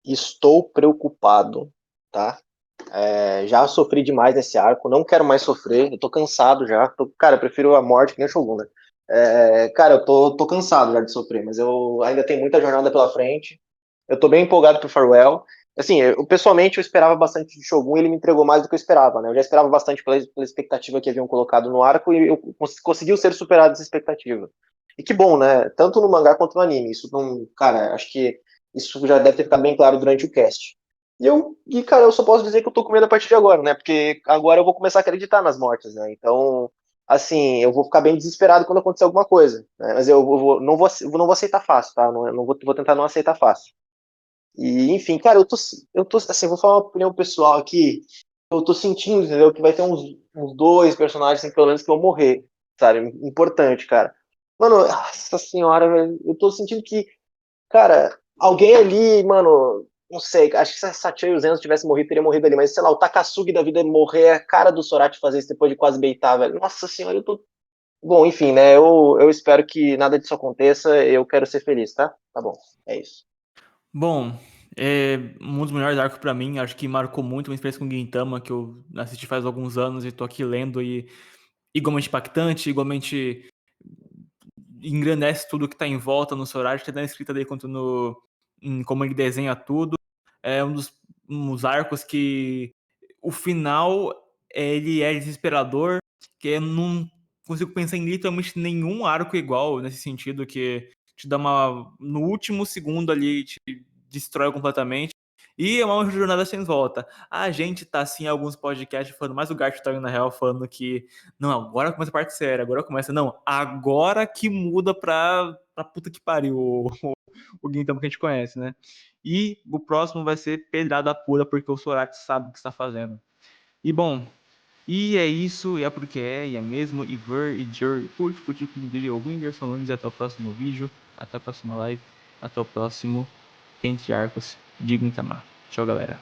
Estou preocupado, tá? Já sofri demais nesse arco, não quero mais sofrer, eu tô cansado já. Cara, eu prefiro a morte que nem o Shogun, né? Cara, eu tô cansado já de sofrer, mas eu ainda tenho muita jornada pela frente. Eu tô bem empolgado pro Farewell. Assim, pessoalmente eu esperava bastante de Shogun e ele me entregou mais do que eu esperava, né? Eu já esperava bastante pela expectativa que haviam colocado no arco e conseguiu ser superado essa expectativa. E que bom, né? Tanto no mangá quanto no anime. Isso não, cara, acho que isso já deve ter ficado bem claro durante o cast. Cara, eu só posso dizer que eu tô com medo a partir de agora, né? Porque agora eu vou começar a acreditar nas mortes, né? Então, assim, eu vou ficar bem desesperado quando acontecer alguma coisa, né? Mas eu não vou aceitar fácil, tá? Não vou tentar não aceitar fácil. E, enfim, cara, eu tô, assim, vou falar uma opinião pessoal aqui. Eu tô sentindo, entendeu? Que vai ter uns dois personagens, assim, pelo menos, que vão morrer, sabe? Importante, cara. Mano, nossa senhora, velho, eu tô sentindo que, cara, alguém ali, mano, não sei, acho que se a Satya e o Zenzo tivessem morrido, teria morrido ali, mas sei lá, o Takasugi da vida morrer, é a cara do Sorachi fazer isso depois de quase beitar, velho. Nossa senhora, eu tô. Bom, enfim, né? Eu espero que nada disso aconteça, eu quero ser feliz, tá? Tá bom, é isso. Bom, é um dos melhores arcos pra mim, acho que marcou muito uma experiência com Gintama, que eu assisti faz alguns anos e tô aqui lendo, e igualmente impactante, igualmente engrandece tudo que tá em volta no Sorachi, tanto na escrita dele quanto em como ele desenha tudo. É uns arcos que o final ele é desesperador, que eu não consigo pensar em literalmente nenhum arco igual nesse sentido, que te dá uma. No último segundo ali, te destrói completamente. E é uma jornada sem volta. A gente tá assim em alguns podcasts falando, mais o Gart tá na real falando que não, agora começa a parte séria, agora começa. Não, agora que muda pra puta que pariu o Gintama que a gente conhece, né? E o próximo vai ser pedrada pura, porque o Sorachi sabe o que está fazendo. E bom, e é isso, e é porque é, e é mesmo, e ver, e jur, curte o vídeo, o Whindersson Nunes, e até o próximo vídeo, até a próxima live, até o próximo Quente Arcos de Gintama. Tchau, galera.